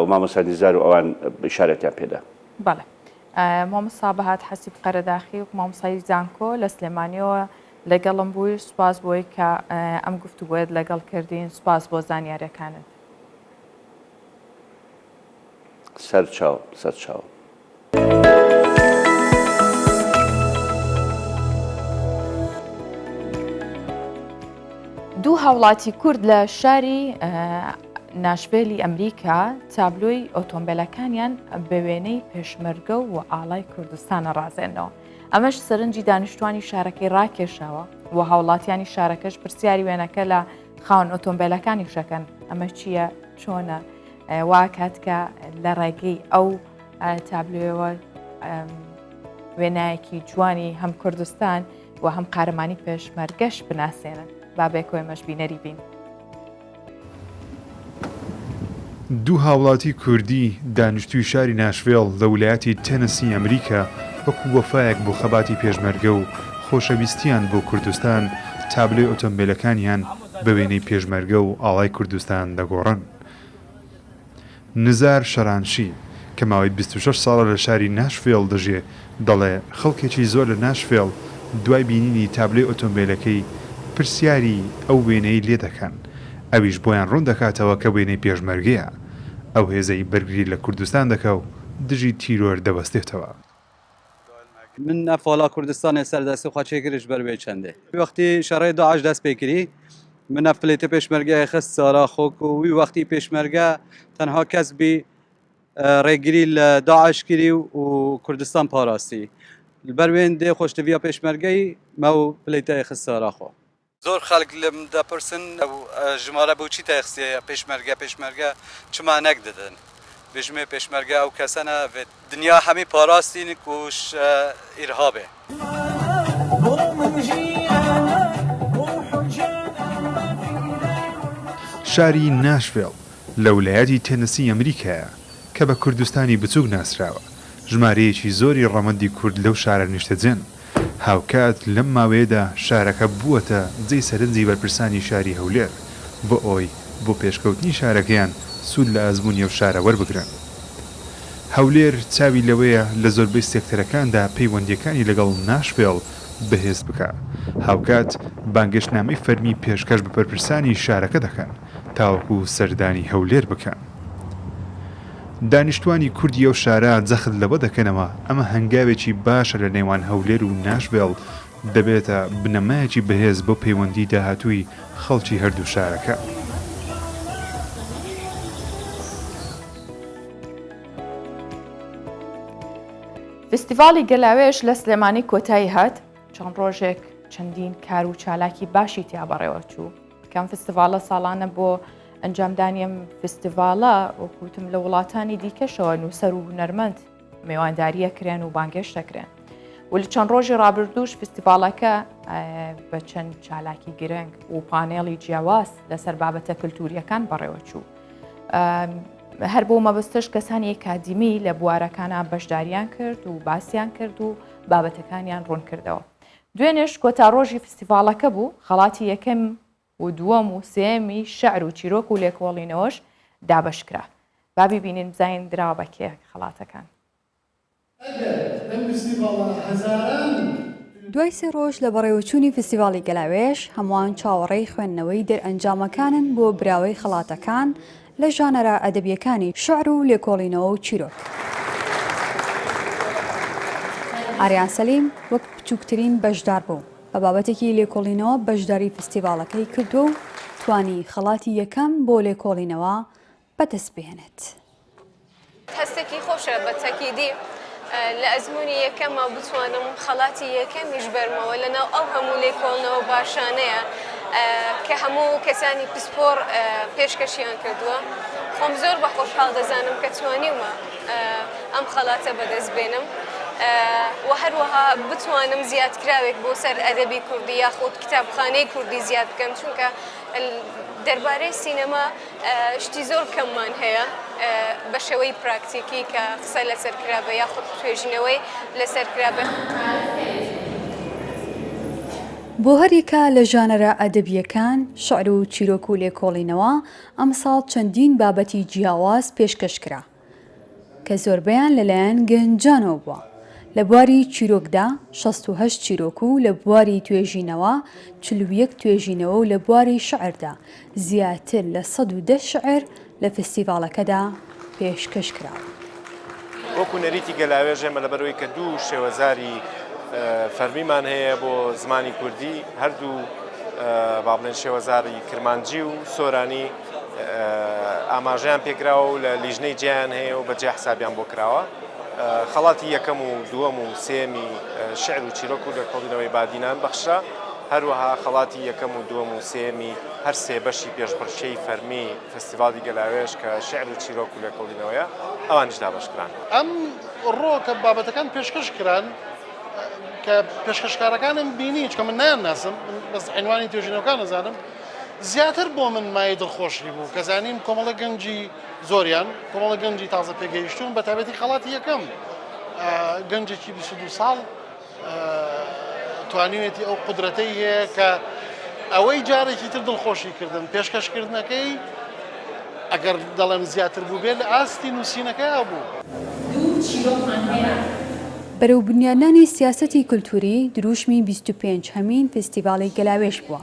G: و مامۆستا زار و ئەوان ئیشارەتیان پێدا.
A: بەڵێ مامۆستا بەهات حەسیب قەرەداخی و مامۆستای زانکۆ لە سلێمانیەوە لەگەڵم بووی سوپاس بۆی کە ئەم گفتوگوێت لەگەڵ کردین سوپاس بۆ زانیاریەکانت.
G: سەرچاو سەرچاو.
A: دوو هاوڵاتی کورد لە شاری ناشڤێلی ئەمریکا تابلۆی ئۆتۆمبیلەکانیان بە وێنەی پێشمەرگە و ئاڵای کوردستانە ڕازێنەوە. ئەمەش سەرنجی دانیشتوانی شارەکەی ڕاکێشاوە و هاوڵاتیانی شارەکەش پرسیاری وێنەکە لە خاوەن ئۆتۆمبیلەکانی شەکەن ئەمە چییە چۆنە وا کاتکە لە ڕێگەی ئەو تابلۆیەوە وێنایەکی جوانی هەم کوردستان و هەم قارەمانی پێشمەرگەش بناسێنن بابێکۆی مەشبینەری بین.
H: دوو هاوڵاتی کوردی دانیشتووی شاری ناشڤێڵ لە ویلایەتی تێنەسی ئەمریکا وەکو وەفایەک بۆ خەباتی پێشمەرگە و خۆشەویستیان بۆ کوردستان تابلۆی ئۆتۆمبیلەکانیان بە وێنەی پێشمەرگە و ئاڵای کوردستان دەگۆڕن. نزار شەرانشی کە ماوەی 26 ساڵە لە شاری ناشڤێڵ دەژێ دەڵێ خەڵکێکی زۆر لە ناشڤێڵ دوای بینینی تابلۆی ئۆتۆمبیلەکەی پرسیاری ئەو وێنەی لێ دەکەن ئەویش بۆیان ڕوون دەکاتەوە کە وێنەی پێشمەرگەیە ئەو هێزەی بەرگری لە کوردستان دەکە و دژی تیرۆر دەبەستێتەوە.
I: من ئەفۆڵا کوردستانی سەردەستی خواچێگرش بەربێ چەندێ وەختی شەڕێ داعش دەست پێکردی من ئەفلێتە پێشمەرگای خست سارا خۆک و وی وەختی پێشمەرگە تەنها کەسبی ڕێگیری لە داعش کردی و کوردستان پاراستی بەروێن دێ خۆشتەویە پێشمەرگەی مە و پلەیتە خست سارا خۆ زۆر خەڵک لەم دەپرسن ژمارە بۆچی تەخسیە پێشمەرگە چمانەک دەدەن بژمێ پێشمەرگە ئەو کەسەنە دنیا هەمی پاراستین کوش ئیرهابێ.
H: شاری ناشڤێڵ لە ویلایەتی تێنەسی ئەمریکایە کە بە کوردستانی بچووک ناسراوە ژمارەیەکی زۆری ڕەمەندی کورد لەو شارە نیشتەجێن هاوکات لەم ماوەیەدا شارەکە بووەتە جێی سەرنجی بەرپرسانی شاری هەولێر بۆ ئەوی بۆ پێشکەوتنی شارەکەیان سوود لە ئەزمموی و شارە وەربگرن هەولێر چاوی لەوەیە لە زۆربەی سێکتەرەکاندا پەیوەندیەکانی لەگەڵ ناشڤێڵ بەهێز بکە. هاوکات بانگەشتنامەی فەرمی پێشکەش بە بەرپرسانی شارەکە دەکەن تاوەکو سەردانی هەولێر بکەن. دانیشتوانی کوردی ئەو شارە جەخت لەوە دەکەنەوە ئەمە هەنگاوێکی باشە لە نێوان هەولێر و ناشڤێڵ دەبێتە بنەمایەکی بەهێز بۆ پەیوەندی داهاتووی خەڵکی هەردوو شارەکە.
A: فستیڤاڵی گەلاوێش لە سلێمانی کۆتایی هات چەند ڕۆژێک چەندین کار و چالاکی باشی تیا بەڕێوە چوو. کەم فستیڤالە ساڵانە بۆ ئەنجامدانیم فستیڤالە وەکوتم لە وڵاتانی دیکەشەوە نووسەر و هونەرمەند میوانداریە کرێن و بانگێش دەکرێن. و لە چەند ڕۆژی ڕابردووش فستیڤالەکە بە چەند چالاکی گرنگ و پانێڵی جیاواز لەسەر بابەتە کللتوریەکان بەڕێوە چوو. هەر بۆ مەبەستش کەسانی ئەکادیمی لە بوارەکانە بەشداریان کرد و باسییان کرد و بابەتەکانیان ڕوون کردەوە. دوێنێش کۆتا ڕۆژی فستیڤالەکە بوو خەڵاتی یەکەم و دووەم و سێمی شەعر و چیرۆک و لێکۆڵینەوەش دابەشکرا. بابی بینین بزین درا بە کێ خەڵاتەکان.
J: دوای سێ ڕۆژ لە بەڕێوەچوونی فستیڤاڵی گەلاوێش هەمووان چاوەڕێی خوێندنەوەی دەرئەنجامەکانن بۆ براوەی خەڵاتەکان لە ژانەرە ئەدەبیەکانی شعر و لێکۆڵینەوە و چیرۆک. ئاریان سەلیم وەک بچووکترین بەشدار بوو بە بابەتێکی لێکۆڵینەوە بەشداری فستیڤاڵەکەی کردو و توانی خەڵاتی یەکەم بۆ لێکۆڵینەوە بەدەست بهێنێت.
K: هەستێکی خۆشە بە تەکیدی لە ئەزمموی یەکەمە بتوانم خەڵاتی یەکەمیش بەرمەوە لەناو ئەو هەموو لێکۆڵنەوە باشانەیە کە هەموو کەسانی پسپۆر پێشکەشیان کردووە. خۆم زۆر بە خۆشحاڵ دەزانم کە توانیمە ئەم خەڵاتە بەدەست بێنم و هەروەها بتوانم زیادکراوێک بۆ سەر ئەدەبی کوردی یاخود کتابخانەی کوردی زیاد بکەم چونکە دەربارەی سینەما شتی زۆر کەممان هەیە بە شێوەی پراکتیکی کە قسە لەسەر کرابە یاخود توێژینەوەی لەسەر کرابە.
J: بۆ هەرێکە لە ژانەرە ئەدەبیەکان شعر و چیرۆک و لێکۆڵینەوە ئەمساڵ چەندین بابەتی جیاواز پێشکەشکرا کە زۆربەیان لەلایەن گەنجانەوە بووە. لە بواری چیرۆکدا 68 چیرۆک و لە بواری توێژینەوە 41 توێژینەوە و لە بواری شعردا زیاتر لە 110 شعر لە فستیڤاڵەکەدا پێشکەش کرا.
L: وەکو نەریتی گەلاوێژ ئێمە لەبەرەوەی کە دوو شێوەزاری فەرمیمان هەیە بۆ زمانی کوردی هەردوو با بڵێن شێوەزاری کرمانجی و سۆرانی ئاماژەیان پێکراوە و لە لیژنەی جیان هەیە و بەجێ حسابیان بۆ کراوە. خەڵاتی یەکەم و دووەم و سێمی شعر و چیرۆک و لێکۆڵینەوەی بادینان بەخشرا هەروەها خەڵاتی یەکەم و دووەم و سێمی هەر سێ بەشی پێشبڕکێی فەرمی فستیڤاڵی گەلاوێژ کە شعر و چیرۆک و لێکۆڵینەوەیە ئەوانیش دابەشکران.
M: ئەم ڕۆ کە بابەتەکان پێشکەش کران کە پێشکەشکارەکانم بینی چکە من نایانناسم بەس عنوانی توێژینەوەکان نەزانم زیاتر بۆ من مای دڵخۆشی بوو کە زانیم کۆمەڵە گەنجی زۆریان کۆمەڵە گەنجی تازە پێگەیشتون بە تایبەتی خەڵاتی یەکەم گەنجێکی 22 ساڵ توانیوێتی ئەو قودرەتەی هەیە کە ئەوەی جارێکی تر دڵخۆشی کردن پێشکەشکردنەکەی ئەگەر دەڵێم زیاتر بوو بێت لە ئاستی نووسینەکەی بوو.
J: بەرەو بنیادنانی سیاسەتی کولتوری دروشمی 25 هەمین فستیڤاڵی گەلاوێژ بووە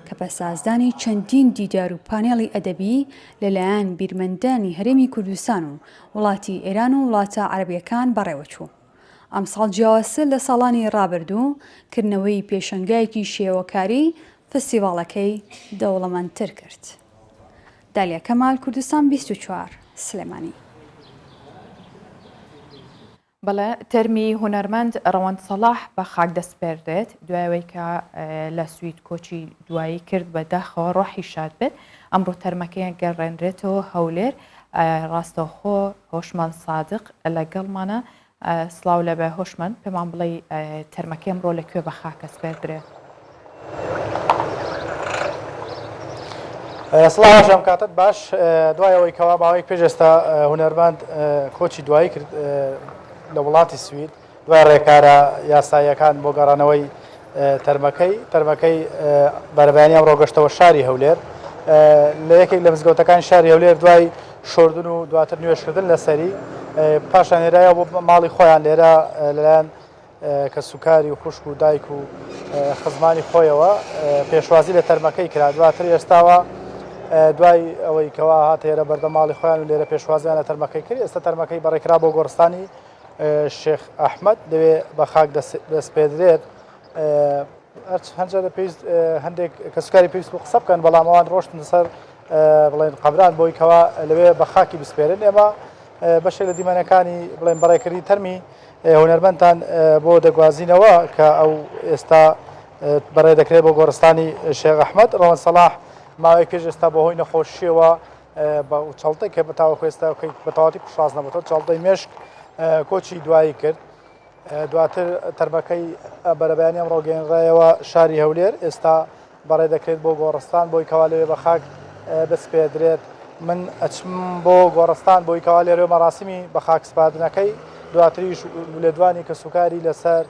J: کە بە سازدانی چەندین دیدار و پانێڵی ئەدەبی لەلایەن بیرمەندانی هەرێمی کوردستان و وڵاتی ئێران و وڵاتە عەرەبیەکان بەڕێوەچوو. ئەمساڵ جیاوازتر لە ساڵانی ڕابردوو کردنەوەی پێشەنگایەکی شێوەکاری فستیڤاڵەکەی دەوڵەمەندتر کرد. دالیا کەمال، کوردستان 24 سلێمانی.
A: بەڵێ تەرمی هونەرمەند ڕەوەند سەڵاح بە خاک دەستپێردێت دوایەوەی کە لە سوید کۆچی دوایی کرد بە داخەوە ڕۆحی شاد بێت. ئەمڕۆ تەرمەکەیان گەڕێنرێتەوە هەولێر. ڕاستەوخۆ هۆشمەند سادق لەگەڵمانە. سڵاو لەبێ هۆشمەند، پێمان بڵێ تەرمەکەی ئەمڕۆ لەکوێ بە خاک دەستپێردرێت؟
N: سڵاوشم کاتت باش. دوایەوەی کەوا باوەیەک پێش ئێستا هونەرمەند کۆچی دوایی کرد لە وڵاتی سوید دوای ڕێکارە یاساییەکان بۆ گەڕانەوەی تەرمەکەی بەرەبیانیان ڕۆگەشتەوە شاری هەولێر لە یەکێک لە مزگەوتەکان شاری هەولێر دوای شۆردن و دواتر نوێشکردن لەسەری پاشان هێرایە بۆ ماڵی خۆیان لێرە لەلایەن کە سوکاری و خوشک و دایک و خزمانی خۆیەوە پێشوازی لە تەرمەکەی کرا دواتر ئێستاوە دوای ئەوەی کەوا هاتە ئێرە بەردە ماڵی خۆیان و لێرە پێشوازیان لە تەرمەکەی کرد ئێستا تەرمەکەی بەڕێکرا بۆ گۆڕستانی شێخ ئەحمەد لەوێ بە خاک دەستپێدرێت هەنجارە پێویست هەندێک کە سوکاری پێویست بۆ قسە بکەن بەڵام ئەوان ڕۆشتن سەر بڵێن قەبران بۆی کەوا لەوێ بە خاکی بسپێرن ئێمە بەشێک لە دیمەنەکانی بڵێن بەڕێکردی تەرمی هونەرمەندان بۆ دەگوازینەوە کە ئەو ئێستا بەڕێ دەکرێت بۆ گۆڕستانی شێخ ئەحمەد ڕەوەن سەلاح ماوەی پێش ئێستا بە هۆی نەخۆشیەوە بە چاڵتەی کە بەتاوەکو ئێستا بە تەواتی پشاز نەبێتەوە چاڵتەی مێشک کۆچی دوایی کرد دواتر تەرمەکەی بەرەبیانی ئەم ڕۆگەێنڕایەوە شاری هەولێر ئێستا بەڕێ دەکرێت بۆ گۆڕستان بۆی کەوا لەوێ بە خاک بەسپێدرێت من ئەچم بۆ گۆڕستان بۆی کەوا لێرە مەراسمی بە خاک سپاردنەکەی دواتریش لێدوانی کە سوکاری لەسەر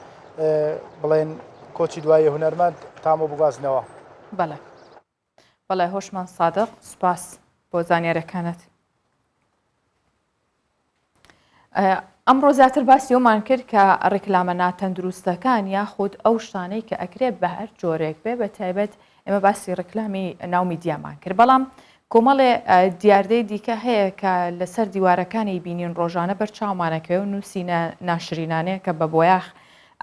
N: بڵێن کۆچی دوایی هونەرمەند تامۆ بگوازنەوە
A: بەڵێ بەڵێ هۆشمان سادق سوپاس بۆ زانیارەکانت ئەمڕۆ زیاتر باسی ئەومان کرد کە ڕێکلامە ناتەندروستەکان یاخود ئەو شتانەی کە ئەکرێت بە هەر جۆرێک بێ بە تایبەت ئێمە باسی ڕێکلامی ناو میدیامان کرد بەڵام کۆمەڵێ دیاردەی دیکە هەیە کە لەسەر دیوارەکانی بینین ڕۆژانە بەرچاومانەکەی و نووسینە ناشرینانەیە کە بە بۆیاخ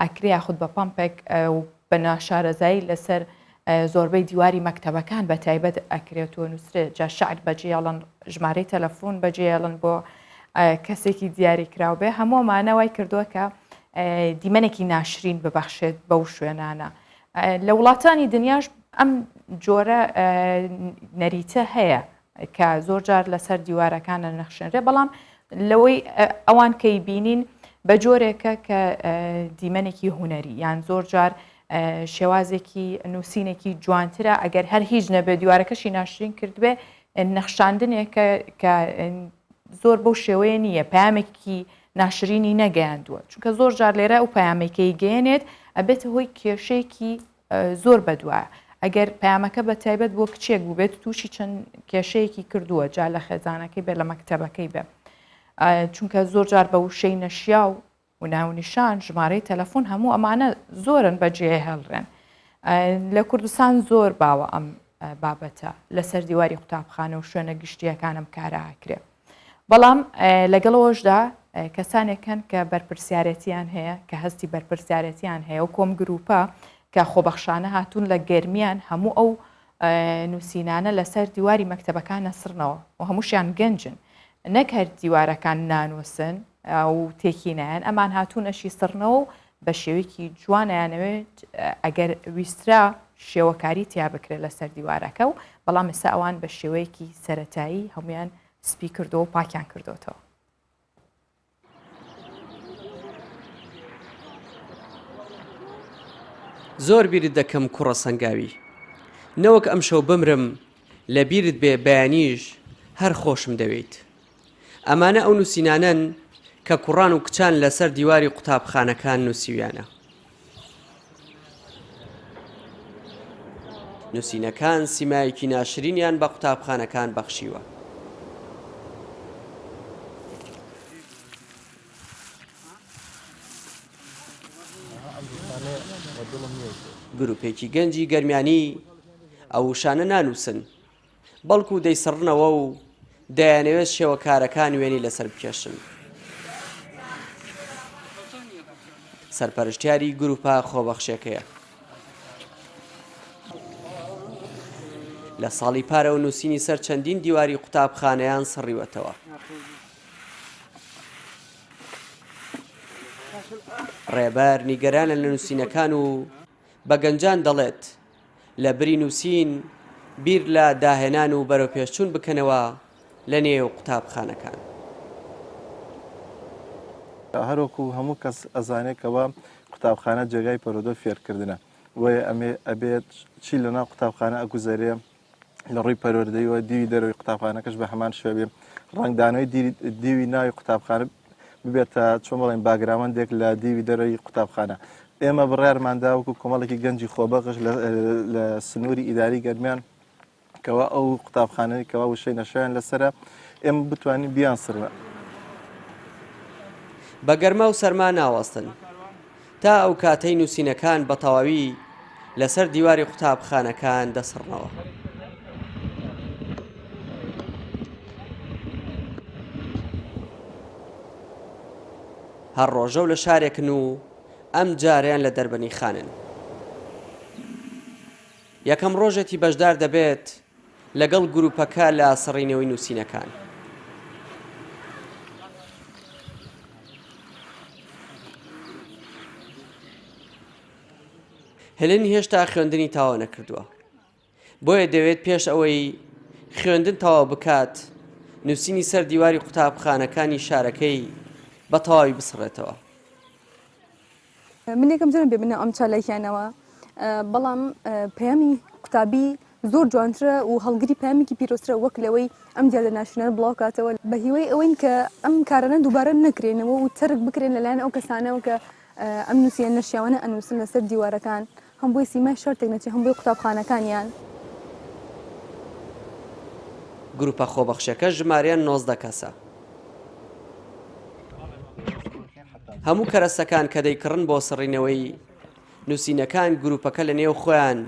A: ئەکرێ یاخود بە پامپێک و بە ناشارەزایی لەسەر زۆربەی دیواری مەکتەبەکان بە تایبەت ئەکرێتەوە نووسرێت جا شعر بەجێڵن ژمارەی تەلەفۆن بەجێڵن بۆ کەسێکی دیاری کراو بێ هەموومانەوەی کردووە کە دیمەنێکی ناشرین ببەخشێت بەو شوێنانە لە وڵاتانی دنیاش ئەم جۆرە نەریتە هەیە کە زۆر جار لەسەر دیوارەکانە نەخشێنرێ بەڵام لەوەی ئەوان کەی بینین بە جۆرێکە کە دیمەنێکی هوەری یان زۆر جار شێوازێکی نووسینێکی جوانترە ئەگەر هەر هیچ نەبێ دیوارەکەشی ناشرین کردبێ نەخشاندنێکە کە زۆر بەو شێوەیە نییە پامێکی ناشرینی نەگەیاندووە چونکە زۆر جار لێرە ئەو پامێکەی گەێنێت ئەبێتە هۆی کێشەیەکی زۆر بەدوایە ئەگەر پامەکە بە تایبەت بۆ کچێک بوو بێت تووشی چەند کێشەیەکی کردووە جا لە خێزانەکەی بێت لە مەکتەبەکەی بێ چونکە زۆر جار بە وشەی نەشیا و ناونیشان ژمارەی تەلەفۆن هەموو ئەمانە زۆرن بەجێ هەڵڕێن لە کوردستان زۆر باوە ئەم بابەتە لەسەر دیواری قوتابخانە و شوێنە گشتیەکانم کاراکرێ بەڵام لەگەڵەوەشدا کەسانێکن کە بەرپرسیارەتیان هەیە کە هەستی بەرپرسیارەتیان هەیە و کۆم گروپە کە خۆبەخشانە هاتوون لە گەرمیان هەموو ئەو نووسینانە لەسەر دیواری مەکتەبەکان نەسرنەوە و هەمووشیان گەنجن نەک هەر دیوارەکان نانووسن و تێکینیان ئەمان هاتوون ئەشی سڕنەوە و بە شێوەیەکی جوانیانەوێت ئەگەر ویسترا شێوەکاری تیا بکرێت لەسەر دیوارەکە و بەڵام ئێستا ئەوان بە شێوەیەکی سەرەتایی هەمویان سپی کردەوە و پاکیان کردوتەوە.
O: زۆر بیرت دەکەم کوڕە سەنگاوی نەوەک ئەم شەو بمرم لە بیرت بێ بەیانیش هەر خۆشم دەوێت ئەمانە ئەو نووسینانن کە کوڕان و کچان لەسەر دیواری قوتابخانەکان نووسیویانە نووسینەکان سیمایەکی ناشرینیان بە قوتابخانەکان بەخشیوە گروپێکی گەنجی گەرمیانی ئەو شانە نانووسن بەڵکو دەیسڕنەوە و دەیانەوێت شێوەکارەکان وێنی لەسەر بکێشن سەرپەرشتیاری گروپە خۆبەخشیەکەیە لە ساڵی پارە و نووسینی سەر چەندین دیواری قوتابخانەیان سڕیوەتەوە ڕێبەر نیگەرانە لە نووسینەکان و بە گەنجان دەڵێت لە بری نووسین بیر لە داهێنان و بەرەو پێشچوون بکەنەوە لە نێو قوتابخانەکان
P: هەروەکو هەموو کەس ئەزانێکەوە قوتابخانە جێگای پەرۆدە فێرکردنە وێ ئەمێ ئەبێت چی لەناو قوتابخانە ئەگوزارێ لە ڕووی پەروەردەیەوە دیوی دەروی قوتابخانەکەش بە هەمان شێوێ ڕنگدانەوەی دیوی ناوی قوتابخانە ببێتە چۆن بڵێن باگرامەندێک لە دیوی دەروی قوتابخانە ئێمە بڕیارماندا وەکو کۆمەڵێکی گەنجی خۆبەخش لە سنووری ئیداری گەرمیان کەوا ئەو قوتابخانەی کەوا وشەی نەشایان لەسرە ئێمە بتوانین بیان سڕە
O: بە گەرما و سەرما ناوەستن تا ئەو کاتەی نووسینەکان بە تەواوی لەسەر دیواری قوتابخانەکان دەسڕنەوە. هەر ڕۆژە و لە شارێکن و ئەم جاریان لە دەربەنی خانن. یەکەم ڕۆژێتی بەشدار دەبێت لەگەڵ گروپەکە لە سڕینەوەی نووسینەکان. هێلن هێشتا خوێندنی تاوا نەکردووە، بۆیە دەوێت پێش ئەوەی خوێندن تەواو بکات نووسینی سەر دیواری قوتابخانەکانی شارەکەی بە تەواوی بسڕێتەوە.
Q: من یەکەم جارم بێ بنە ئەم چالاکیانەوە، بەڵام پەیامی قوتابی زۆر جوانترە و هەڵگری پامێکی پیرۆسترە وەک لەوەی ئەم دیارە ناشنەر بڵاو کاتەوە بە هیوای ئەوەین کە ئەم کارانە دووبارە نەکرێنەوە و تەرک بکرێن لەلایەن ئەو کەسانەوە کە ئەم نووسیان نەشیاوانە ئەنووسن لەسەر دیوارەکان، هەم بۆی سیمای شەرتێک نەچێ، هەم بۆی قوتابخانەکانیان.
O: گروپە خۆبەخشەکە ژمارەیان 19 کەسە. هەموو کەرەسەکان کە دەیکڕن بۆ سڕینەوەی نووسینەکان گروپەکە لە نێو خۆیان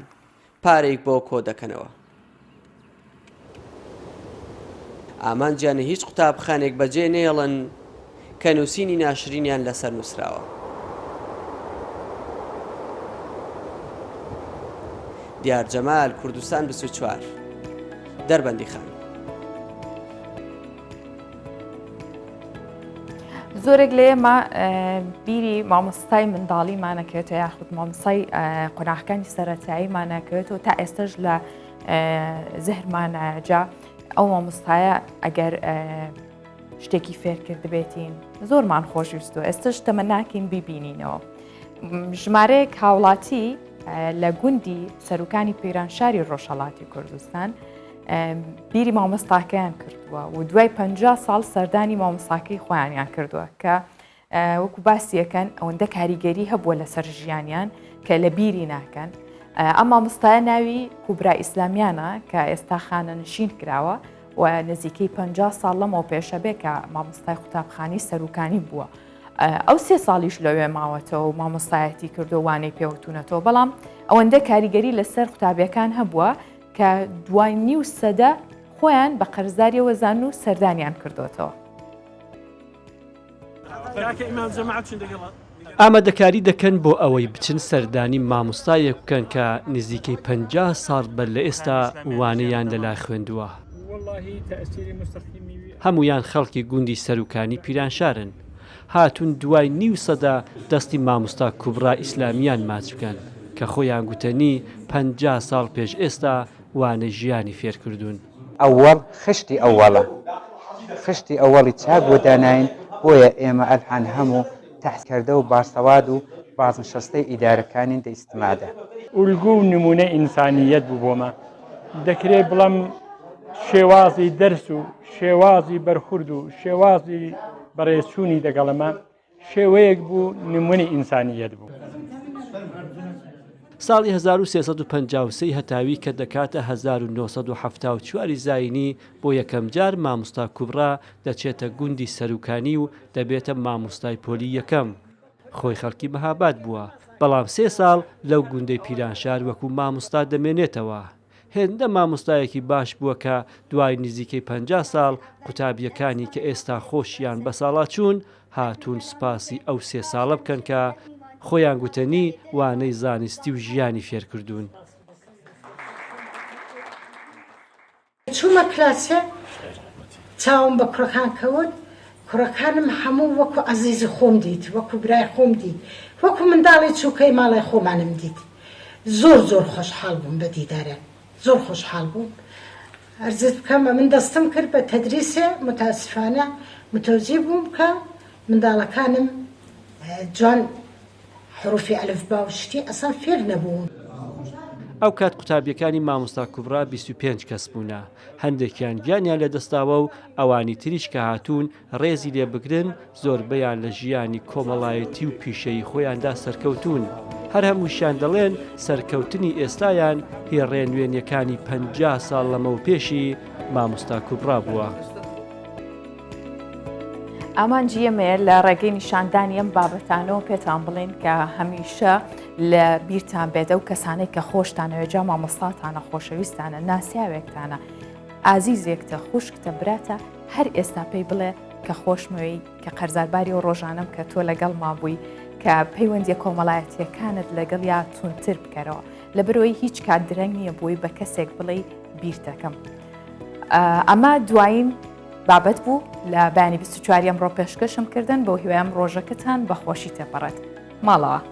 O: پارێک بۆ کۆ دەکەنەوە. ئامانجیان هیچ قوتابخانێک بەجێ نێڵن کە نووسینی ناشرینیان لەسەر نووسراوە. دیار جەمال، کوردستان 24 دەربەندی خان.
A: زۆرێک لە ئێمە بیری مامۆستای منداڵیمانەکەوێتە یاخود مامۆستای قۆناغەکانی سەرەتاییمانەکەوێتەوە تا ئێستش لە زەهرمانەجا ئەو مامۆستایە ئەگەر شتێکی فێرکرد بێتین زۆرمان خۆشویستوە، ئێستش تەمە ناکەین بیبینینەوە. ژمارەیەک هاوڵاتی لە گوندی سەرۆکانی پەیرانشاری ڕۆژهەڵاتی کوردستان بیری مامۆستاکەیان کردووە و دوای 50 ساڵ سەردانی مامۆستاکەی خۆیانیان کردووە کە وەکو باسیەکەن ئەوەندە کاریگەری هەبووە لەسەر ژیانیان کە لە بیری ناکەن. ئەم مامۆستایە ناوی کوبرا ئیسلامیانە کە ئێستا خانەنشین کراوە و نزیکەی 50 ساڵ لەمەوە پێشە بێ کە مامۆستای قوتابخانی سەرۆکانی بووە. ئەو 3 ساڵیش لەوێ ماوەتەوە و مامۆستایەتی کردو وانەی پێوتونەتەوە، بەڵام ئەوەندە کاریگەری لەسەر قوتابیەکان هەبووە کە دوای نیو سەدە خۆیان بە قەرزداریەوە زان و سەردانیان کردوێتەوە.
R: ئامادەکاری دەکەن بۆ ئەوەی بچن سەردانی مامۆستایەک بکەن کە نزیکەی 50 ساڵ بەر لە ئێستا وانەیان لەلا خوێندووە. هەمویان خەڵکی گوندی سەرۆکانی پیرانشارن، هاتون دوای نیو سەدا دەستی مامۆستا کوبرا ئیسلامیان ماچ بکەن کە خۆیان گوتەنی 50 ساڵ پێش ئێستا وانە ژیانی فێرکردوون.
S: ئەوەڵ خشتی ئەوەڵە، خشتی ئەوەڵی چاک بۆ داناین، بۆیە ئێمە ئەلحان هەموو تەحتکردە و باسەواد و بازنشەستەی ئیدارەکانی دەیستمادە.
T: ئولگو و نمونە ئینسانیەت بوو بۆمە. دەکرێت بڵم شێوازی دەرس و شێوازی بەرخورد و شێوازی بەڕێزچوونی دەگەڵەمە شێوەیەک بوو نمونی ئینسانیەت بوو.
R: ساڵی 1353 هەتاوی کە دەکاتە 1974 زاینی بۆ یەکەم جار مامۆستا کوبرا دەچێتە گوندی سەرۆکانی و دەبێتە مامۆستای پۆلی یەکەم. خۆی خەڵکی مەهاباد بووە، بەڵام 3 ساڵ لەو گوندەی پیرانشار وەکو مامۆستا دەمێنێتەوە. هێندە مامۆستایەکی باش بووە کە دوای نزیکەی 50 ساڵ قوتابیەکانی کە ئێستا خۆشیان بە ساڵا چوون هاتوون سپاسی ئەو 3 ساڵە بکەن کە خۆیان گوتەنی وانەی زانستی و ژیانی فێرکردوون.
U: چوومە کلاسە چاوم بە کوڕەکان کەوت، کوڕەکانم هەموو وەکو عەزیزی خۆم دیت، وەکو برای خۆم دیت، وەکو منداڵی چووکەی ماڵی خۆمانم دیت. زۆر خۆشحاڵ بووم بە دیدارە، زۆر خۆشحاڵ بووم. عەرزت بکەم من دەستم کرد بە تەدریسێ، متاسفانە متەوجی بووم کە منداڵەکانم جوان حروفی ئەلفبا و شتی ئەسان فێر نەبوون.
R: ئەو کات قوتابیەکانی مامۆستا کوبرا 25 کەس بوونە، هەندێکیان گیانیان لە دەستاوە و ئەوانی تریش کە هاتوون ڕێزی لێ بگرن زۆربەیان لە ژیانی کۆمەڵایەتی و پیشەی خۆیاندا سەرکەوتون. هەر هەمووشیان دەڵێن سەرکەوتنی ئێستایان هێڕێ نوێنیەکانی 50 ساڵ لەمەو پێشی مامۆستا کوبرا بووە.
A: ئامانجیەمەیە لە ڕێگەی نیشاندانی ئەم بابەتانەوە پێتان بڵێن کە هەمیشە لە بیرتان بێتە و کەسانەی کە خۆشتانەوە جا مامۆستاتانە خۆشەویستانە ناسیاوێکتانە ئازیزێکتە خوشکتە براتە هەر ئێستا پێی بڵێ کە خۆشمەوەی کە قەرزارباری و ڕۆژانم کە تۆ لەگەڵ مابووی کە پەیوەندی کۆمەڵایەتیەکانت لەگەڵ یا تونتر بکەرەوە لە بەرەوەی هیچ کات درەنگ نییە بووی بە کەسێک بڵێ بیرتەکەم. ئەمە دوایین بابەت بوو لە بانی 24 ئەمڕۆ پێشکەشم کردن بۆ هیوای ئەم ڕۆژەکەتان بەخۆشی تێپەڕێت ماڵەوە.